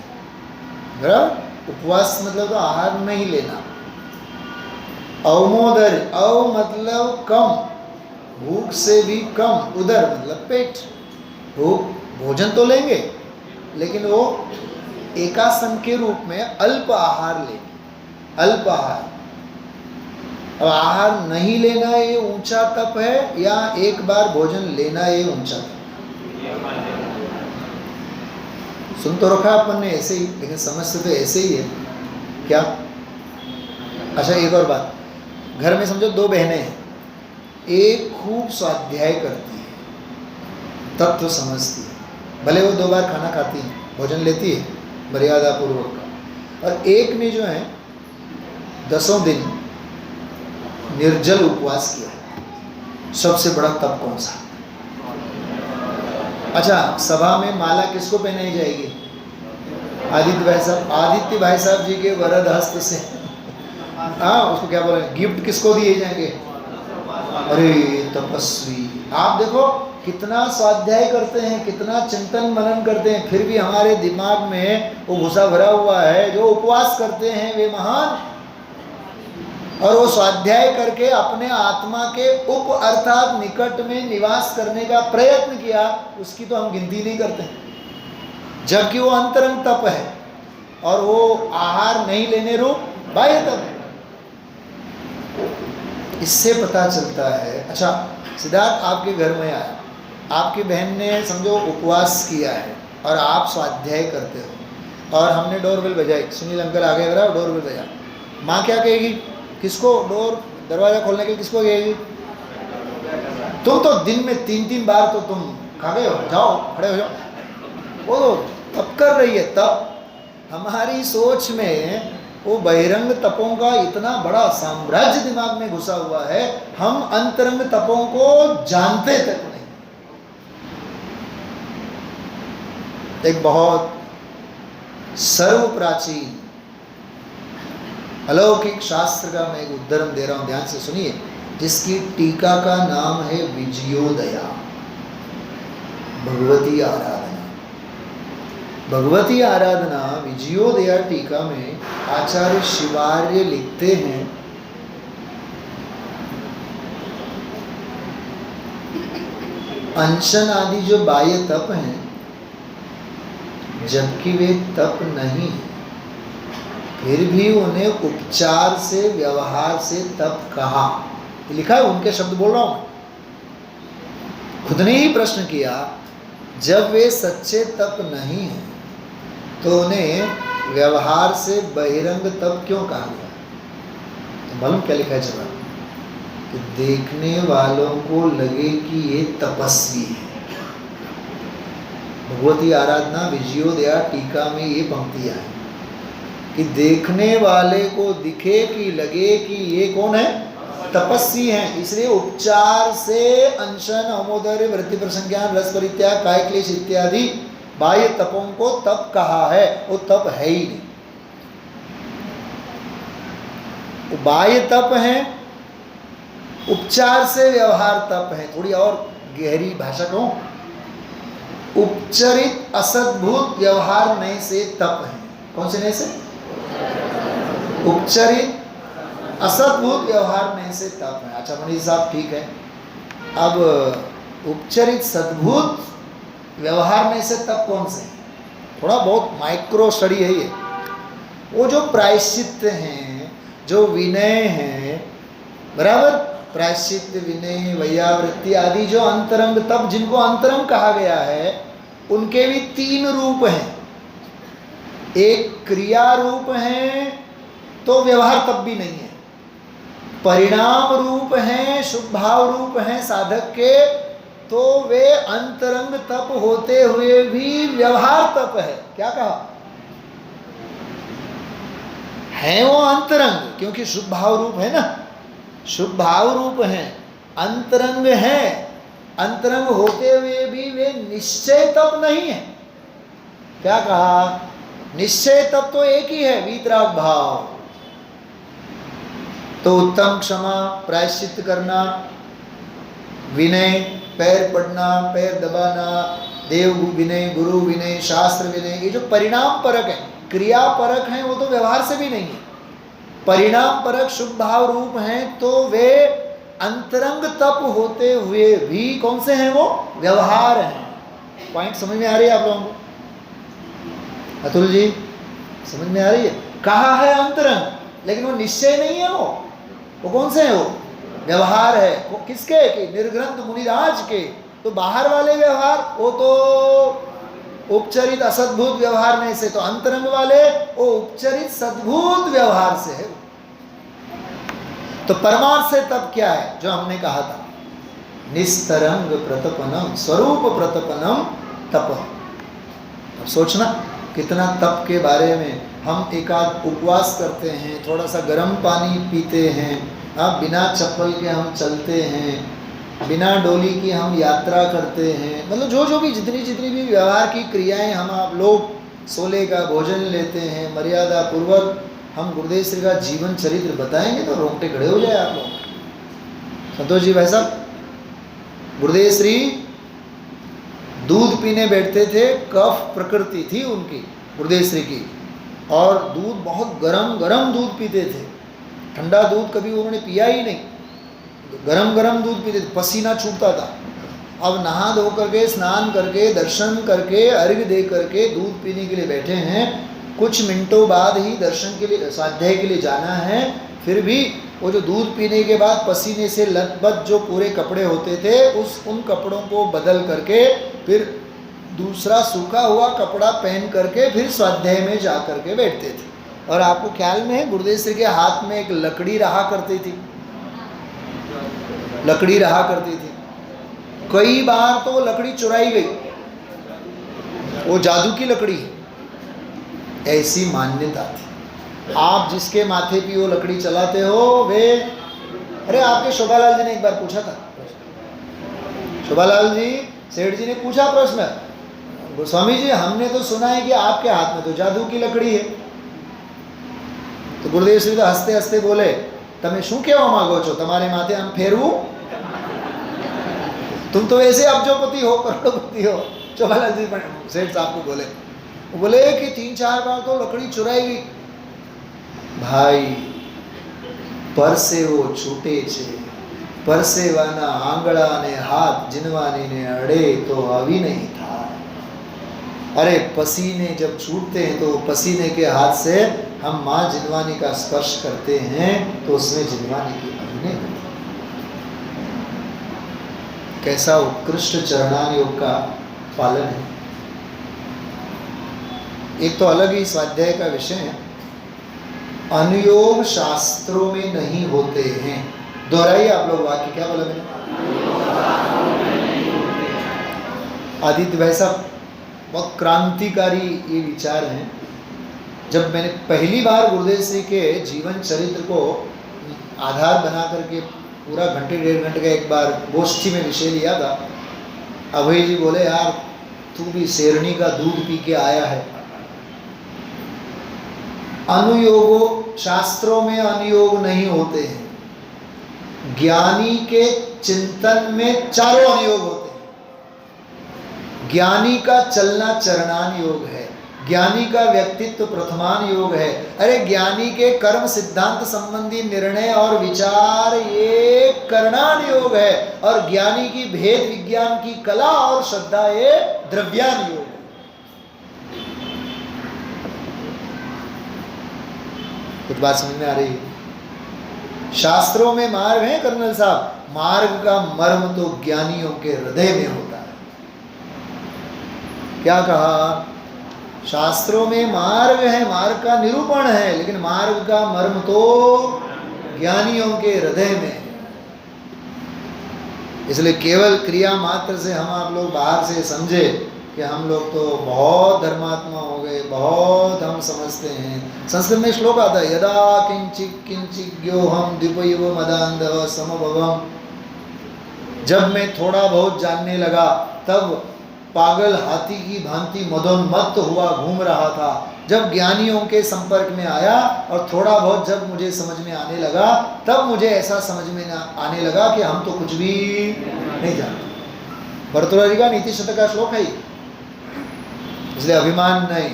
S1: बराबर। उपवास मतलब तो आहार नहीं लेना। अवमोदर, अव मतलब कम, भूख से भी कम, उदर मतलब पेट। भूख, भोजन तो लेंगे लेकिन वो एकासन के रूप में अल्प आहार लेंगे, अल्प आहार। अब आहार नहीं लेना ये ऊंचा तप है या एक बार भोजन लेना ये ऊंचा तप? सुन तो रखा अपन ने ऐसे ही, लेकिन समझते तो ऐसे ही है क्या? अच्छा, एक और बात, घर में समझो दो बहनें हैं, एक खूब स्वाध्याय करती है, तत्व समझती है, भले वो 2 बार खाना खाती है, भोजन लेती है मर्यादा पूर्वक का, और एक ने जो है 10 दिन निर्जल उपवास किया है। सबसे बड़ा तप कौन सा? अच्छा, सभा में माला किसको पहनाई जाएगी? आदित्य भाई साहब, आदित्य भाई साहब जी के वरद हस्त से हाँ, उसको क्या बोले, गिफ्ट किसको दिए जाएंगे? अरे तपस्वी, आप देखो कितना स्वाध्याय करते हैं, कितना चिंतन मनन करते हैं, फिर भी हमारे दिमाग में वो भूसा भरा हुआ है। जो उपवास करते हैं वे महान, और वो स्वाध्याय करके अपने आत्मा के उप अर्थात निकट में निवास करने का प्रयत्न किया, उसकी तो हम गिनती नहीं करते, जबकि वो अंतरंग तप है और वो आहार नहीं लेने रूप बाह्य तप है। इससे पता चलता है। अच्छा, सिद्धार्थ आपके घर में आया, आपकी बहन ने समझो उपवास किया है और आप स्वाध्याय करते हो, और हमने डोरबेल बजाई, सुनील अंकल आगे करा, डोरबेल बजा, माँ क्या कहेगी? किसको डोर दरवाजा खोलने के लिए किसको कहेगी? तुम तो दिन में 3-3 बार तो तुम खा गए हो, जाओ खड़े हो जाओ। वो तो तप कर रही है, तप। हमारी सोच में वो बहिरंग तपों का इतना बड़ा साम्राज्य दिमाग में घुसा हुआ है, हम अंतरंग तपों को जानते तक नहीं। एक बहुत सर्व प्राचीन अलौकिक शास्त्र का मैं एक उद्धरण दे रहा हूं, ध्यान से सुनिए, जिसकी टीका का नाम है विजयोदया, भगवती आराधना। भगवती आराधना विजयोदया टीका में आचार्य शिवार्य लिखते हैं, अनशन आदि जो बाह्य तप हैं, जबकि वे तप नहीं, फिर भी उन्हें उपचार से, व्यवहार से तप कहा। लिखा है, उनके शब्द बोल रहा हूं मैं। खुद ने ही प्रश्न किया, जब वे सच्चे तप नहीं हैं तो उन्हें व्यवहार से बहिरंग तप क्यों कहा गया? तो मालूम क्या लिखा है जवाब? कि देखने वालों को लगे कि ये तपस्वी है। भगवती आराधना विजयोदया टीका में ये पंक्तियां हैं कि देखने वाले को दिखे कि लगे कि ये कौन है? तपस्वी हैं। इसलिए उपचार से अनशन, अमोदर्य, वृत्ति प्रसंज्ञान, रस परित्याग, काय क्लेश इत्यादि बाह्य तपों को तप कहा है। वो तप है ही नहीं, वो बाह्य तप है, उपचार से व्यवहार तप है। थोड़ी और गहरी भाषा कहूं, उपचरित असद्भुत व्यवहार नए से तप है। कौन से नए से? उपचरित असद्भुत व्यवहार नए से तप है। अच्छा मनीष साहब, ठीक है, अब उपचरित सद्भुत व्यवहार में से तप कौन से? थोड़ा बहुत माइक्रो स्टडी है ये। वो जो प्रायश्चित हैं, जो विनय हैं, बराबर, प्रायश्चित, विनय, वैयावृत्ति आदि जो अंतरंग तप, जिनको अंतरंग कहा गया है, उनके भी 3 रूप हैं। एक क्रिया रूप है तो व्यवहार तप भी नहीं है, परिणाम रूप है, शुभ भाव रूप है साधक के, तो वे अंतरंग तप होते हुए भी व्यवहार तप है। क्या कहा है वो अंतरंग, क्योंकि शुभ भाव रूप है ना, शुभ भाव रूप है, अंतरंग है। अंतरंग होते हुए भी वे निश्चय तप नहीं है। क्या कहा? निश्चय तप तो एक ही है, वीतराग भाव। तो उत्तम क्षमा, प्रायश्चित करना, विनय, पैर पड़ना, पैर दबाना, देव विनय, गुरु विनय, शास्त्र विनय, ये जो परिणाम परक है, क्रिया परक है, वो तो व्यवहार से भी नहीं है। परिणाम परक शुभ भाव रूप हैं, तो वे अंतरंग तप होते हुए भी कौन से हैं? वो व्यवहार हैं। पॉइंट समझ में आ रही है आप लोगों को? अतुल जी समझ में आ रही है? कहा है अंतरंग, लेकिन वो निश्चय नहीं है। वो कौन से हैं? वो व्यवहार है। वो किसके? कि निर्ग्रंथ मुनिराज के। तो बाहर वाले व्यवहार वो तो उपचरित असद्भुत व्यवहार में से, तो अंतरंग वाले वो उपचरित सद्भुत व्यवहार से है। तो परमार्थ से तप क्या है? जो हमने कहा था, निस्तरंग प्रतपनम, स्वरूप प्रतपनम तप। अब सोचना कितना तप के बारे में। हम एकाध उपवास करते हैं, थोड़ा सा गर्म पानी पीते हैं, बिना चप्पल के हम चलते हैं, बिना डोली की हम यात्रा करते हैं, मतलब जो जो भी जितनी भी व्यवहार की क्रियाएं हम आप लोग, सोले का भोजन लेते हैं, मर्यादा पूर्वक हम गुरुदेव श्री का जीवन चरित्र बताएंगे तो रोंगटे खड़े हो जाए आप लोग। संतोष जी भाई साहब, गुरुदेव श्री दूध पीने बैठते थे, कफ प्रकृति थी उनकी, गुरुदेव श्री की, और दूध बहुत गरम दूध पीते थे। ठंडा दूध कभी उन्होंने पिया ही नहीं, गरम दूध पीते थे, पसीना छूटता था। अब नहा धो करके, स्नान करके, दर्शन करके, अर्घ्य दे करके दूध पीने के लिए बैठे हैं। कुछ मिनटों बाद ही दर्शन के लिए, स्वाध्याय के लिए जाना है। फिर भी वो जो दूध पीने के बाद पसीने से लथपथ जो पूरे कपड़े होते थे, उन कपड़ों को बदल करके फिर दूसरा सूखा हुआ कपड़ा पहन करके फिर स्वाध्याय में जा करके बैठते थे। और आपको ख्याल में है, गुरुदेव श्री के हाथ में एक लकड़ी रहा करती थी, लकड़ी रहा करती थी। कई बार तो वो लकड़ी चुराई गई, वो जादू की लकड़ी है, ऐसी मान्यता थी। आप जिसके माथे पे वो लकड़ी चलाते हो वे, अरे आपके शोभालाल जी ने एक बार पूछा था, शोभालाल जी सेठ जी ने पूछा प्रश्न, गोस्वामी जी हमने तो सुना है कि आपके हाथ में तो जादू की लकड़ी है। तो गुरुदेव श्री तो हंसते हंसते बोले, તમે શું કહેવા માંગો છો? તમારે માથે આમ ફેરવું? तुम तो वैसे अब्जोपति हो, करोड़पति हो। शोभालाल जी सेठ साहब को बोले कि 3-4 बार तो लकड़ी चुराई गई। भाई परसेવો છૂટે છે, પરસેવાના આંગળા ને હાથ જીનવાનીને અડે તો આવી नहीं था। अरे पसीने जब छूटते हैं तो पसीने के हाथ से हम माँ जिनवानी का स्पर्श करते हैं तो उसमें जिनवानी की अभिनय होती है। कैसा उत्कृष्ट चरणान योग का पालन है। एक तो अलग ही स्वाध्याय का विषय है, अनुयोग शास्त्रों में नहीं होते हैं। दोहराइए आप लोग वाक्य, क्या बोला मैंने? आदित्य भाई साहब बहुत क्रांतिकारी ये विचार हैं। जब मैंने पहली बार गुरुदेव श्री के जीवन चरित्र को आधार बना करके पूरा घंटे 1.5 घंटे का एक बार गोष्ठी में विषय लिया था, अभय जी बोले यार तू भी शेरनी का दूध पी के आया है। अनुयोगो शास्त्रों में अनुयोग नहीं होते हैं। ज्ञानी के चिंतन में चारों अनुयोग होते हैं। ज्ञानी का चलना चरणान योग है, ज्ञानी का व्यक्तित्व प्रथमान योग है। अरे ज्ञानी के कर्म सिद्धांत संबंधी निर्णय और विचार ये करणान योग है, और ज्ञानी की भेद विज्ञान की कला और श्रद्धा ये द्रव्यान योग है। कुछ बात समझ में आ रही है? शास्त्रों में मार्ग है कर्नल साहब, मार्ग का मर्म तो ज्ञानियों के हृदय में होता है। क्या कहा? शास्त्रों में मार्ग है, मार्ग का निरूपण है, लेकिन मार्ग का मर्म तो ज्ञानियों के हृदय में है। इसलिए केवल क्रिया मात्र से हम आप लोग बाहर से समझे कि हम लोग तो बहुत धर्मात्मा हो गए, बहुत हम समझते हैं। संस्कृत में श्लोक आता है, यदा किंचित किंचिज्ञोहम द्विपैव मदान्धः समभवम्। जब मैं थोड़ा बहुत जानने लगा तब पागल हाथी की भांति मदोन्मत्त हुआ घूम रहा था। जब ज्ञानियों के संपर्क में आया और थोड़ा बहुत जब मुझे समझ में आने लगा तब मुझे ऐसा समझ में आने लगा कि हम तो कुछ भी नहीं जानते। भर्तृहरि का नीति शतक का श्लोक है, इसलिए अभिमान नहीं,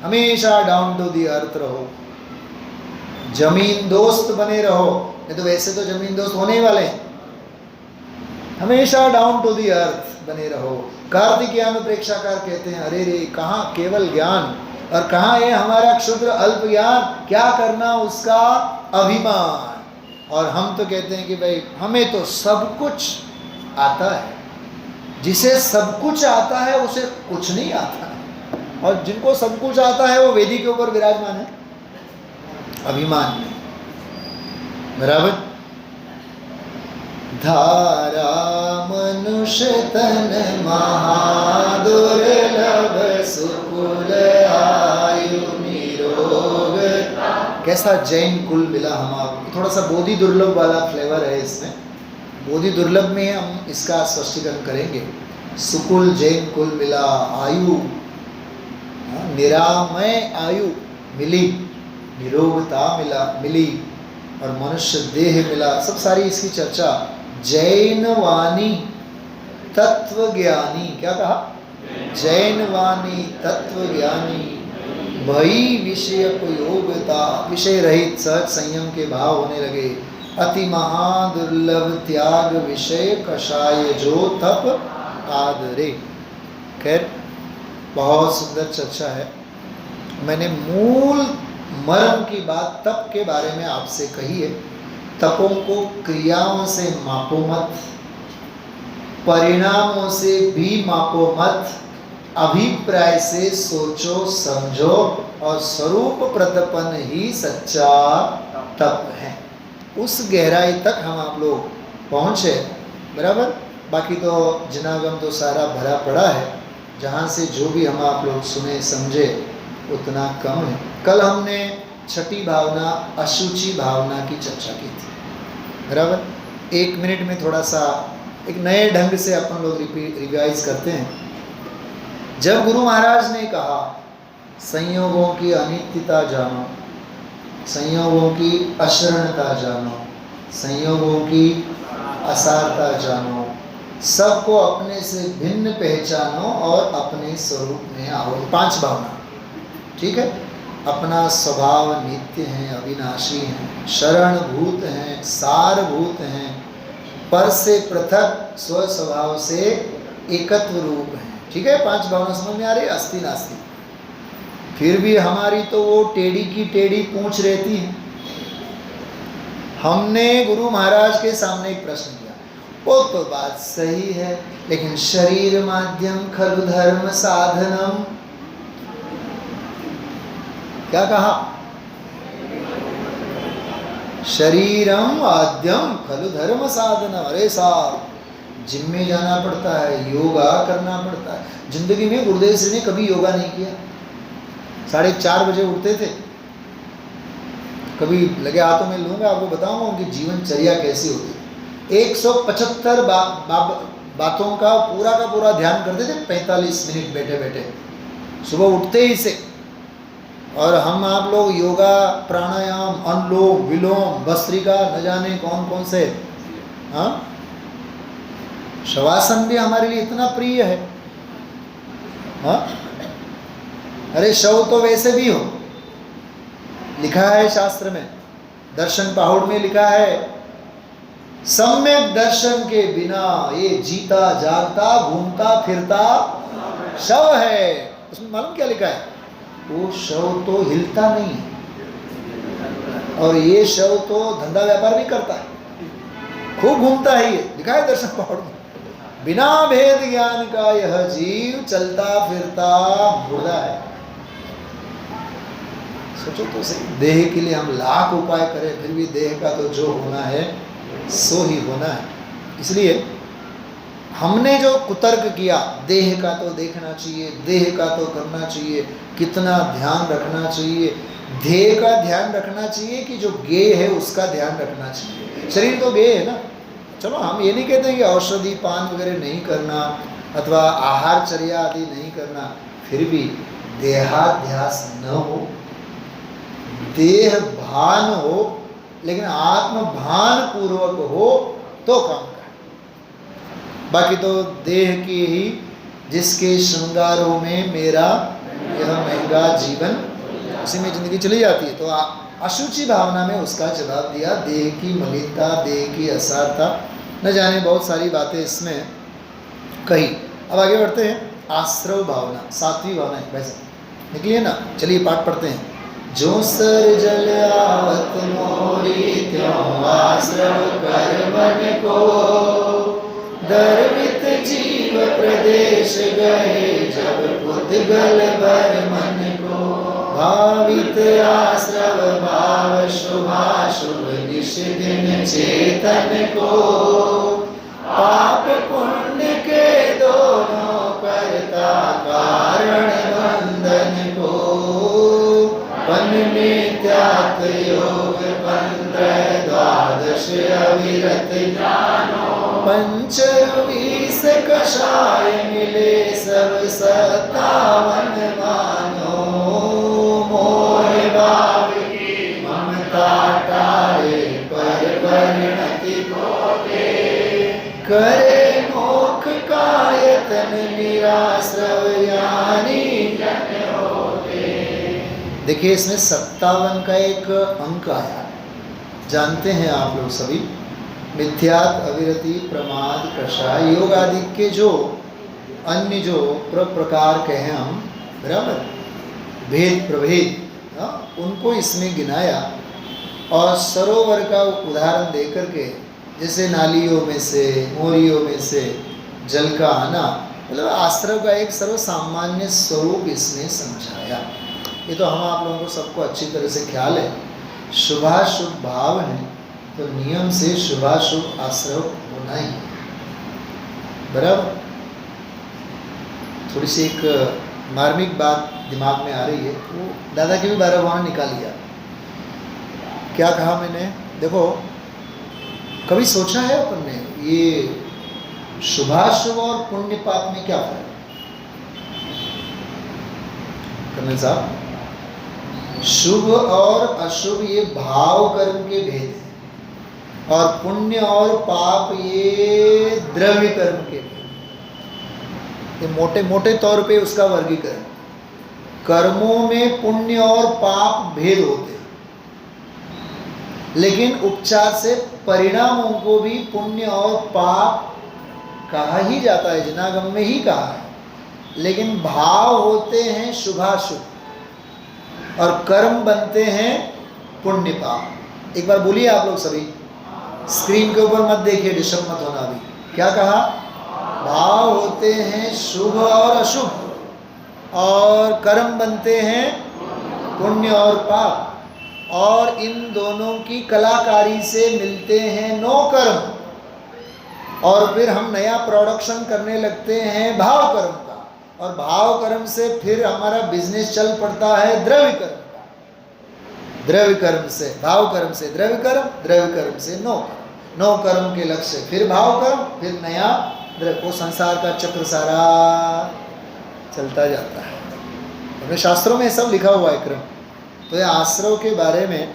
S1: हमेशा डाउन टू दी अर्थ रहो, जमीन दोस्त बने रहो। नहीं तो वैसे तो जमीन दोस्त होने ही वाले हैं, हमेशा डाउन टू दी अर्थ बने रहो। कार्तिकेयान प्रेक्षाकार कहते हैं, अरे रे कहाँ केवल ज्ञान और कहाँ है हमारा क्षुद्र अल्प ज्ञान, क्या करना उसका अभिमान। और हम तो कहते हैं कि भाई हमें तो सब कुछ आता है। जिसे सब कुछ आता है उसे कुछ नहीं आता है, और जिनको सब कुछ आता है वो वेदी के ऊपर विराजमान है, अभिमान नहीं। बराबर। धारा मनुष्य तन महादुर्लभ सुकुल आयु निरोग। कैसा जैन कुल मिला हम आप। थोड़ा सा बोधि दुर्लभ वाला फ्लेवर है इसमें, बोधि दुर्लभ में हम इसका स्पष्टीकरण करेंगे। सुकुल जैन कुल मिला, आयु निरामय आयु मिली, निरोगता मिली और मनुष्य देह मिला। सब सारी इसकी चर्चा। जैन वाणी तत्व ज्ञानी, क्या कहा? जैन वाणी तत्व ज्ञानी, भई विषय योग्यता, विषय रहित सहज संयम के भाव होने लगे। अति महादुर्लभ त्याग विषय कषाय जो तप आदरे। खैर बहुत सुंदर चर्चा है। मैंने मूल मर्म की बात तप के बारे में आपसे कही है। तपों को क्रियाओं से मापो मत, परिणामों से भी मापो मत, अभिप्राय से सोचो समझो, और स्वरूप प्रतपन ही सच्चा तप है। उस गहराई तक हम आप लोग पहुँचे। बराबर। बाकी तो जिनागम तो सारा भरा पड़ा है, जहाँ से जो भी हम आप लोग सुने समझे उतना कम है। कल हमने छठी भावना अशुचि भावना की चर्चा की थी। बराबर। 1 मिनट में थोड़ा सा एक नए ढंग से अपन लोग रिवाइज करते हैं। जब गुरु महाराज ने कहा संयोगों की अनित्यता जानो, संयोगों की अशरणता जानो, संयोगों की असारता जानो, सबको अपने से भिन्न पहचानो और अपने स्वरूप में आओ। 5 भावना, ठीक है। अपना स्वभाव नित्य है, अविनाशी है, शरणभूत हैं, सारभूत हैं, पर से पृथक, स्व स्वभाव से एकत्व रूप है। ठीक है। 5 भावना समझ में आ रही है। अस्ति नास्ति। फिर भी हमारी तो वो टेढ़ी की टेढ़ी पूंछ रहती है। हमने गुरु महाराज के सामने एक प्रश्न किया, वो तो बात सही है, लेकिन शरीर माध्यम खलु धर्म साधनम। क्या कहा? शरीरम आद्यम खलु धर्म साधनम। अरे साहब, जिम में जाना पड़ता है, योगा करना पड़ता है। जिंदगी में गुरुदेव श्री ने कभी योगा नहीं किया। 4:30 बजे उठते थे। कभी लगे हाथों में लूँगा, आपको बताऊंगा उनकी जीवनचर्या कैसी होती। 175 बातों का पूरा ध्यान करते थे 45 मिनट बैठे बैठे, सुबह उठते ही से। और हम आप लोग योगा, प्राणायाम, अनुलोम विलोम, भस्त्रिका, न जाने कौन कौन से, हाँ, शवासन भी हमारे लिए इतना प्रिय है। हाँ, अरे शव तो वैसे भी हो, लिखा है शास्त्र में, दर्शन पहाड़ में लिखा है, सम्यक दर्शन के बिना ये जीता जागता घूमता फिरता शव है। उसमें मालूम क्या लिखा है? वो शव तो हिलता नहीं है, और ये शव तो धंधा व्यापार भी करता है, खूब घूमता है। ये लिखा है दर्शन पहाड़ में। बिना भेद ज्ञान का यह जीव चलता फिरता मुर्दा है। सोचो तो सही, देह के लिए हम लाख उपाय करें, फिर भी देह का तो जो होना है सो ही होना है। इसलिए हमने जो कुतर्क किया, देह का तो देखना चाहिए, देह का तो करना चाहिए, कितना ध्यान रखना चाहिए, ध्येय का ध्यान रखना चाहिए कि जो गेय है उसका ध्यान रखना चाहिए। शरीर तो गेय है ना। चलो हम ये नहीं कहते कि औषधि पान वगैरह नहीं करना अथवा आहारचर्या आदि नहीं करना, फिर भी देहाध्यास न हो, देह भान हो, लेकिन आत्म भान पूर्वक हो तो काम का। बाकी तो देह की ही जिसके श्रृंगारों में मेरा यह महंगा जीवन, उसी में जिंदगी चली जाती है। तो अशुचि भावना में उसका जवाब दिया, देह की मलिनता, देह की असारता, न जाने बहुत सारी बातें इसमें कही। अब आगे बढ़ते हैं। आश्रव भावना, सातवीं भावना है वैसे निकलिए ना। चलिए पाठ पढ़ते हैं। जो सर जल आवत मोरी त्यों आश्रव कर मन को, दर्वित जीव प्रदेश गए जब पुद्गल बर मन को, भावित आश्रव भाव शुभाशुभ निश दिन चेतन को, पाप पुण्य के दोनों करता कारण बंधन को, वन में त्याग योग 15 द्वादश अविरत जानो, पंचवीस कषाय मिले सब 57 मानो, मोह भाव की ममता टारे पर परिणति कोटे, करे मोक्ष का यतन निराश्रव यानी जन होते। देखिए इसमें 57 का एक अंक आया, जानते हैं आप लोग सभी। मिथ्यात, अविरति, प्रमाद, कषाय, योग आदि के जो अन्य जो प्रकार कहें हम, बराबर, भेद प्रभेद, उनको इसमें गिनाया। और सरोवर का उदाहरण दे करके, जैसे नालियों में से, मोरियों में से जल का आना, मतलब आश्रव का एक सर्वसामान्य स्वरूप इसमें समझाया। ये तो हम आप लोगों को सबको अच्छी तरह से ख्याल है। शुभाशुभ भाव है तो नियम से शुभाशुभ आश्रव होना ही है, बराबर। थोड़ी सी एक मार्मिक बात दिमाग में आ रही है, वो दादा के भी 12 भाव निकाल लिया। क्या कहा मैंने? देखो, कभी सोचा है अपन ने ये शुभाशुभ और पुण्य पाप में क्या फर्क है? कर्नल साहब, शुभ और अशुभ ये भाव कर्म के भेद हैं, और पुण्य और पाप ये द्रव्य कर्म के भेद। ये मोटे मोटे तौर पे उसका वर्गीकरण। कर्मों में पुण्य और पाप भेद होते हैं, लेकिन उपचार से परिणामों को भी पुण्य और पाप कहा ही जाता है, जिनागम में ही कहा है। लेकिन भाव होते हैं शुभाशुभ और कर्म बनते हैं पुण्य पाप। एक बार बोलिए आप लोग सभी, स्क्रीन के ऊपर मत देखिए, डिस्टर्ब मत होना अभी। क्या कहा? भाव होते हैं शुभ और अशुभ, और कर्म बनते हैं पुण्य और पाप, और इन दोनों की कलाकारी से मिलते हैं 9 कर्म, और फिर हम नया प्रोडक्शन करने लगते हैं भाव कर्म का, और भाव कर्म से फिर हमारा बिजनेस चल पड़ता है द्रव्य कर्म का। द्रव्य कर्म से भाव कर्म से द्रव्य कर्म, द्रव्य कर्म से 9 कर्म, 9 कर्म के लक्ष्य से फिर भाव कर्म, फिर नया द्रव्य। वो संसार का चक्र सारा चलता जाता है। अपने शास्त्रों में सब लिखा हुआ है क्रम। तो ये आश्रव के बारे में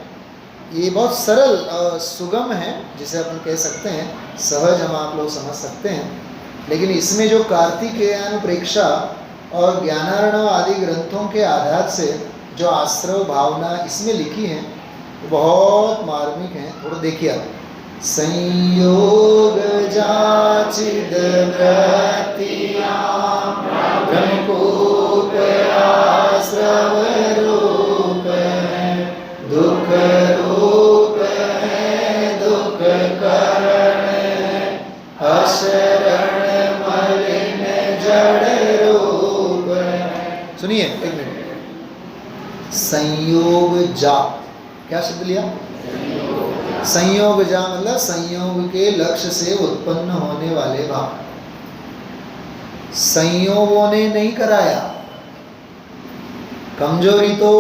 S1: ये बहुत सरल और सुगम है, जिसे अपन कह सकते हैं सहज, हम आप लोग समझ सकते हैं। लेकिन इसमें जो कार्तिकेयान प्रेक्षा और ज्ञानार्णव आदि ग्रंथों के आधार से जो आश्रव भावना इसमें लिखी है वो बहुत मार्मिक है। थोड़ा देखिए आप। संयोग जाचिद व्रतियां ब्रह्मकूप आश्रव रूप है, दुख रूप है, दुख करण अशरण मलिन जड़ रूप है। सुनिए एक मिनट। संयोग जा, क्या शब्द लिया? संयोग जा मतलब संयोग के लक्ष्य से उत्पन्न होने वाले भाव। संयोगों ने नहीं कराया। कमजोरी तो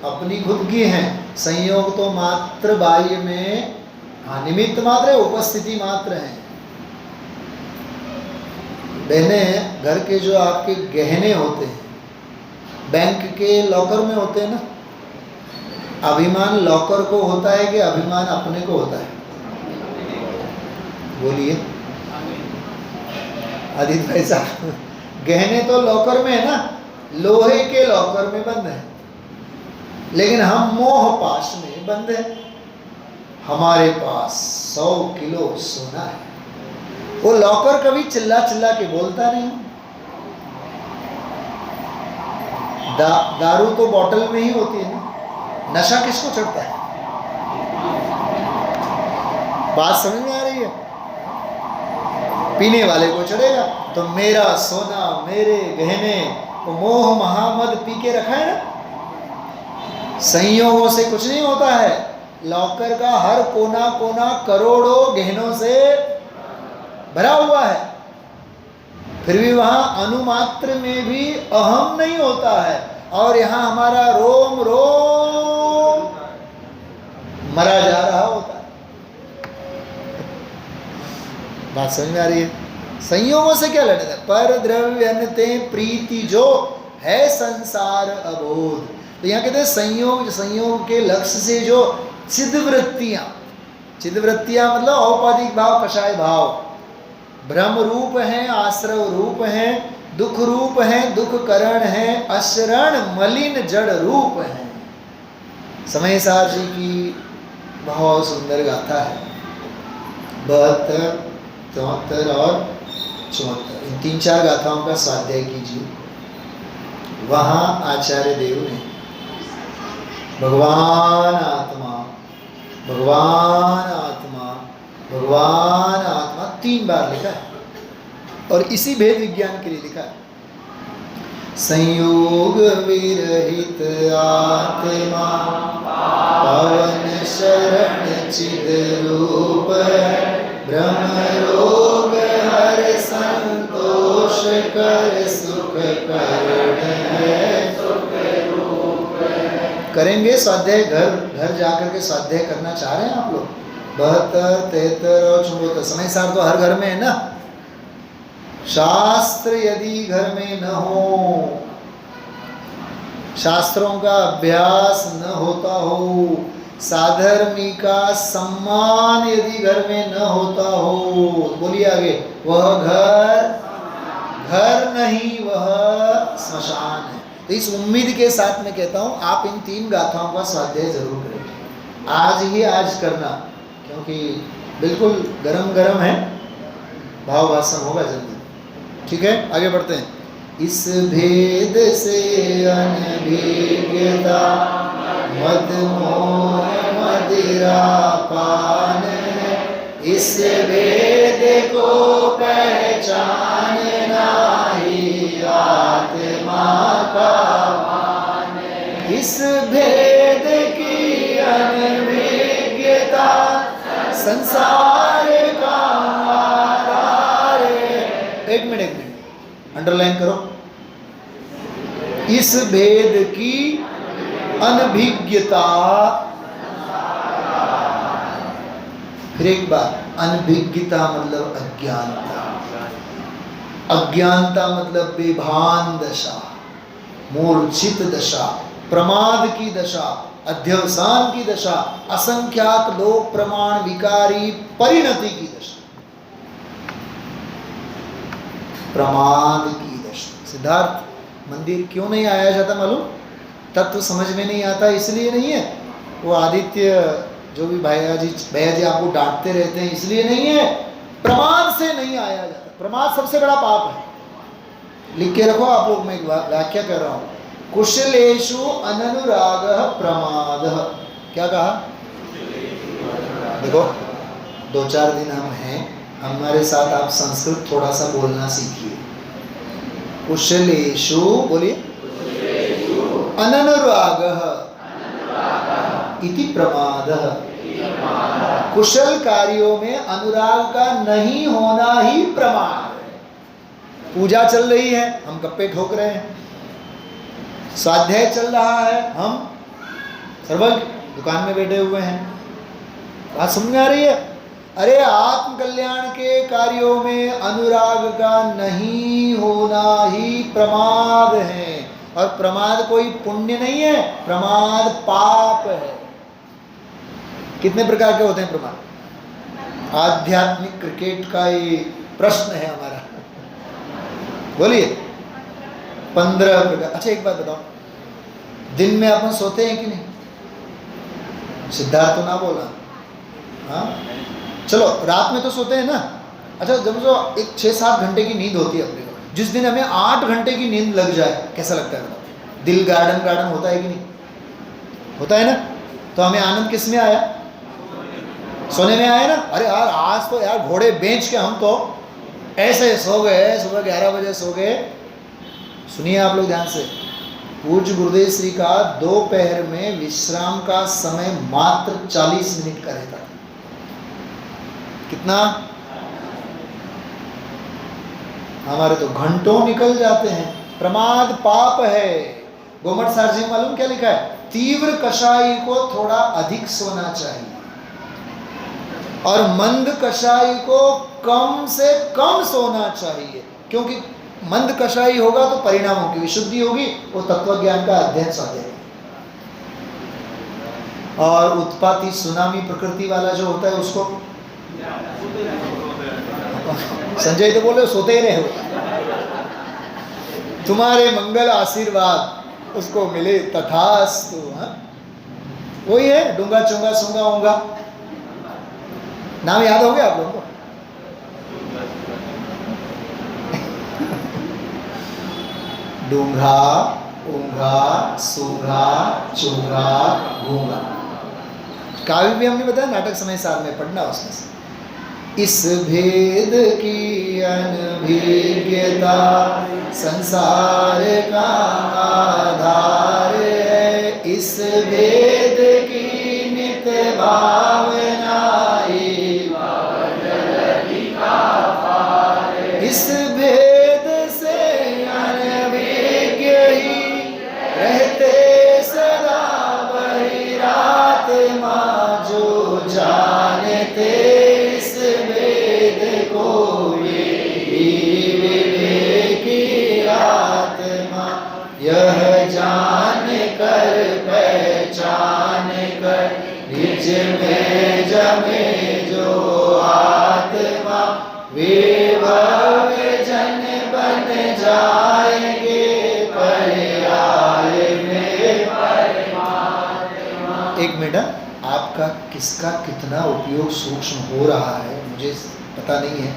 S1: अपनी खुद की है, संयोग तो मात्र बाह्य में निमित्त मात्र है, उपस्थिति मात्र है। बहने, घर के जो आपके गहने होते हैं, बैंक के लॉकर में होते हैं ना, अभिमान लॉकर को होता है कि अभिमान अपने को होता है? बोलिए आदित्य भाई साहब। गहने तो लॉकर में है ना, लोहे के लॉकर में बंद है, लेकिन हम मोह पाश में बंद है। हमारे पास 100 किलो सोना है, वो लॉकर कभी चिल्ला चिल्ला के बोलता नहीं। दारू तो बॉटल में ही होती है ना, नशा किसको चढ़ता है? बात समझ में आ रही है? पीने वाले को चढ़ेगा। तो मेरा सोना, मेरे गहने, तो मोह महामद पी के रखा है ना। संयोगों से कुछ नहीं होता है। लॉकर का हर कोना कोना करोड़ों गहनों से भरा हुआ है, फिर भी वहां अनुमात्र में भी अहम नहीं होता है, और यहां हमारा रोम रोम मरा जा रहा होता है। बात समझ में आ रही है? संयोगों से क्या लड़े? पर द्रव्यन्ते प्रीति जो है संसार अबोध। तो यहाँ कहते हैं संयोग, संयोग के लक्ष्य से जो चिदवृत्तियां, चिदवृत्तियां मतलब औपाधिक भाव, कषाय भाव, भ्रम रूप हैं, आश्रव रूप हैं, दुख रूप हैं, दुख करण हैं, अशरण मलिन जड़ रूप हैं। समय सार जी की बहुत सुंदर गाथा है, 72, 73 और 74, इन 3-4 गाथाओं का स्वाध्याय कीजिए। वहां आचार्य देव ने भगवान आत्मा, भगवान आत्मा, भगवान आत्मा 3 बार लिखा है, और इसी भेद विज्ञान के लिए लिखा है। संयोग विरहित आत्मा पवन शरण चिद रूप, ब्रह्म रोग हर संतोष कर सुख करण है। करेंगे स्वाध्याय, घर जाकर के स्वाध्याय करना चाह रहे हैं आप लोग? 72, 73 और 74। समय सार तो हर घर में है ना। शास्त्र यदि घर में न हो, शास्त्रों का अभ्यास न होता हो, साधर्मी का सम्मान यदि घर में न होता हो, बोलिए आगे, वह घर नहीं, वह स्मशान है। तो इस उम्मीद के साथ मैं कहता हूं, आप इन 3 गाथाओं का स्वाध्याय जरूर करें। आज ही आज करना, क्योंकि बिल्कुल गरम गरम है, भाव भाषण होगा जल्दी। ठीक है, आगे बढ़ते हैं। इस भेद से अनभिज्ञता मद मोह मदिरा पान, इस भेद को पहचानना ही आत्मा का मान। इस भेद की अनभिज्ञता संसार का आधार। एक मिनट अंडरलाइन करो। इस भेद की अनभिज्ञता, फिर एक बात, अनभिज्ञता मतलब अज्ञानता, अज्ञानता मतलब बेभान दशा, मूर्छित दशा, प्रमाद की दशा, अध्यवसान की दशा, असंख्यात लोक प्रमाण विकारी परिणति की दशा, प्रमाद की दशा। सिद्धार्थ, मंदिर क्यों नहीं आया जाता मालूम? तत्व समझ में नहीं आता, इसलिए नहीं है। वो आदित्य जो भी भैया जी आपको डांटते रहते हैं, इसलिए नहीं है, प्रमाद से नहीं आया जाता। प्रमाद सबसे बड़ा पाप है। लिख के रखो आप लोग, मैं एक व्याख्या कर रहा हूँ। कुशलेषु अननुराग प्रमाद। क्या कहा? देखो, 2-4 दिन हम हैं, हमारे साथ आप संस्कृत थोड़ा सा बोलना सीखिए। कुशलेषु, बोलिए, अननुरागः इति प्रमादः। कुशल कार्यों में अनुराग का नहीं होना ही प्रमाद है। पूजा चल रही है, हम गप्पे ठोक रहे हैं। स्वाध्याय चल रहा है, हम सर्वज्ञ दुकान में बैठे हुए हैं। बात समझ में आ रही है? अरे आत्म कल्याण के कार्यों में अनुराग का नहीं होना ही प्रमाद है। और प्रमाद कोई पुण्य नहीं है, प्रमाद पाप है। कितने प्रकार के होते हैं प्रमाद? आध्यात्मिक क्रिकेट का ये प्रश्न है हमारा। बोलिए। 15 प्रकार। अच्छा एक बात बताओ, दिन में अपन सोते हैं कि नहीं? सिद्धार्थ तो ना बोला। हाँ चलो, रात में तो सोते हैं ना। अच्छा, जब जो एक 6-7 घंटे की नींद होती है अपने को, जिस दिन हमें 8 घंटे की नींद लग जाए, कैसा लगता है बताओ? दिल गार्डन गार्डन होता है कि नहीं? होता है ना। तो हमें आनंद किस में आया? सोने में आया ना। अरे यार आज तो यार घोड़े बेच के हम तो ऐसे सो गए, सुबह 11 बजे सो गए। सुनिए आप लोग ध्यान से, पूज्य गुरुदेव श्री का दोपहर में विश्राम का समय मात्र 40 मिनट का रहता था। कितना? हमारे तो घंटों निकल जाते हैं। प्रमाद पाप है। गोमठ सार जी मालूम क्या लिखा है? तीव्र कषाई को थोड़ा अधिक सोना चाहिए और मंद कषाई को कम से कम सोना चाहिए, क्योंकि मंद कषाई होगा तो परिणामों की विशुद्धि होगी, वो तत्व ज्ञान का अध्ययन साधेगा। और उत्पाती सुनामी प्रकृति वाला जो होता है उसको संजय तो बोले सोते ही रहे। तुम्हारे मंगल आशीर्वाद उसको मिले तथास्तु। वही है, डूंगा चुंगा सूंगा होगा। नाम याद हो गया आप लोगों को? डूंगा, ऊंगा, सूंगा, चूंगा, गूंगा। काव्य भी हमने बताया नाटक समय सार में पढ़ना उसमें से। इस भेद की अनभिज्ञता संसार का आधार है। इस भेद की नित भावना इस भेद से अनभिज्ञ ही रहते सदा बहिरात्मा जो जानते इस भेद को विवेकी आत्मा यह जान कर पहचान कर निज में जमे जो आत्मा विभव जन बन जाएंगे पर्याय में परमात्मा। एक मिनट, आपका किसका कितना उपयोग सूक्ष्म हो रहा है मुझे पता नहीं है,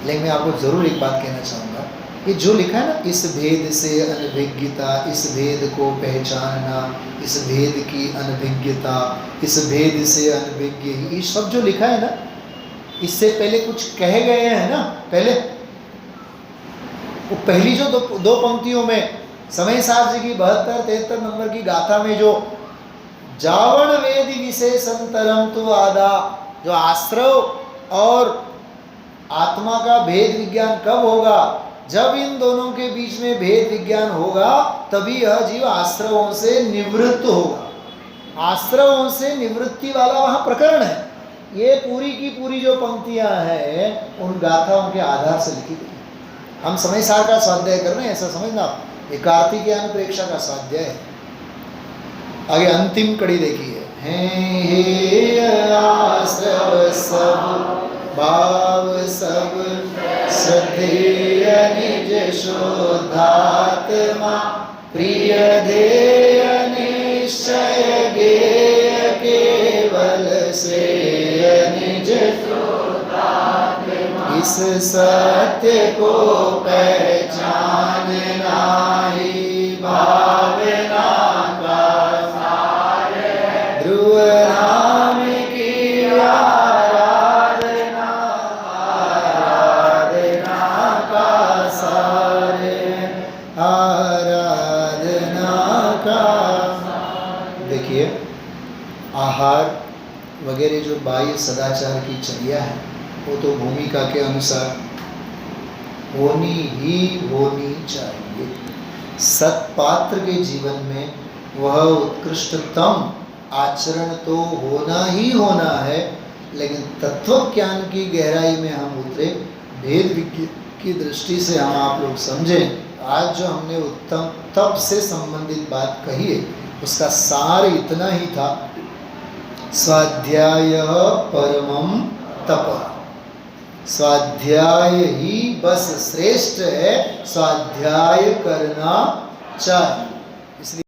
S1: लेकिन मैं आपको जरूर एक बात कहना चाहूँगा। ये जो लिखा है ना, इस भेद से अनभिज्ञता, इस भेद को पहचानना, इस भेद की अनभिज्ञता, इस भेद से अनभिज्ञ, ये सब जो लिखा है ना, इससे पहले कुछ कहे गए हैं ना। पहले वो पहली जो दो पंक्तियों में समय सार जी की 72-73 नंबर की गाथा में जो जावण वेदी विशेषंतरम तो आदा, जो आश्रव और आत्मा का भेद विज्ञान कब होगा? जब इन दोनों के बीच में भेद विज्ञान होगा तभी यह जीव आश्रवों से निवृत्त होगा। आश्रवों से निवृत्ति वाला वहाँ प्रकरण है। ये पूरी की पूरी जो पंक्तियां हैं उन गाथाओं के आधार से लिखी गई। हम समय सार का स्वाध्याय कर रहे हैं, ऐसा समझना। ये कार्तिकेय प्रेक्षा का स्वाध्याय है। आगे अंतिम कड़ी देखिए। हे आश्रव सब भाव सब श्रद्धेय निज शुद्धात्मा प्रिय ध्येय निश्चय गेय केवल से निज इस सत्य को पहचानना ही भावना का सार है। ध्रुव राम की आराधना, आराधना का सार है, आराधना का। देखिए, आहार वगैरह जो बाह्य सदाचार की चर्या है वो तो भूमिका के अनुसार होनी ही होनी चाहिए। सत्पात्र के जीवन में वह उत्कृष्टतम आचरण तो होना ही होना है, लेकिन तत्व ज्ञान की गहराई में हम उतरे, भेद विज्ञान की दृष्टि से हम आप लोग समझें। आज जो हमने उत्तम तप से संबंधित बात कही है, उसका सार इतना ही था, स्वाध्याय परमम तप। स्वाध्याय ही बस श्रेष्ठ है, स्वाध्याय करना चाहिए। इसलिए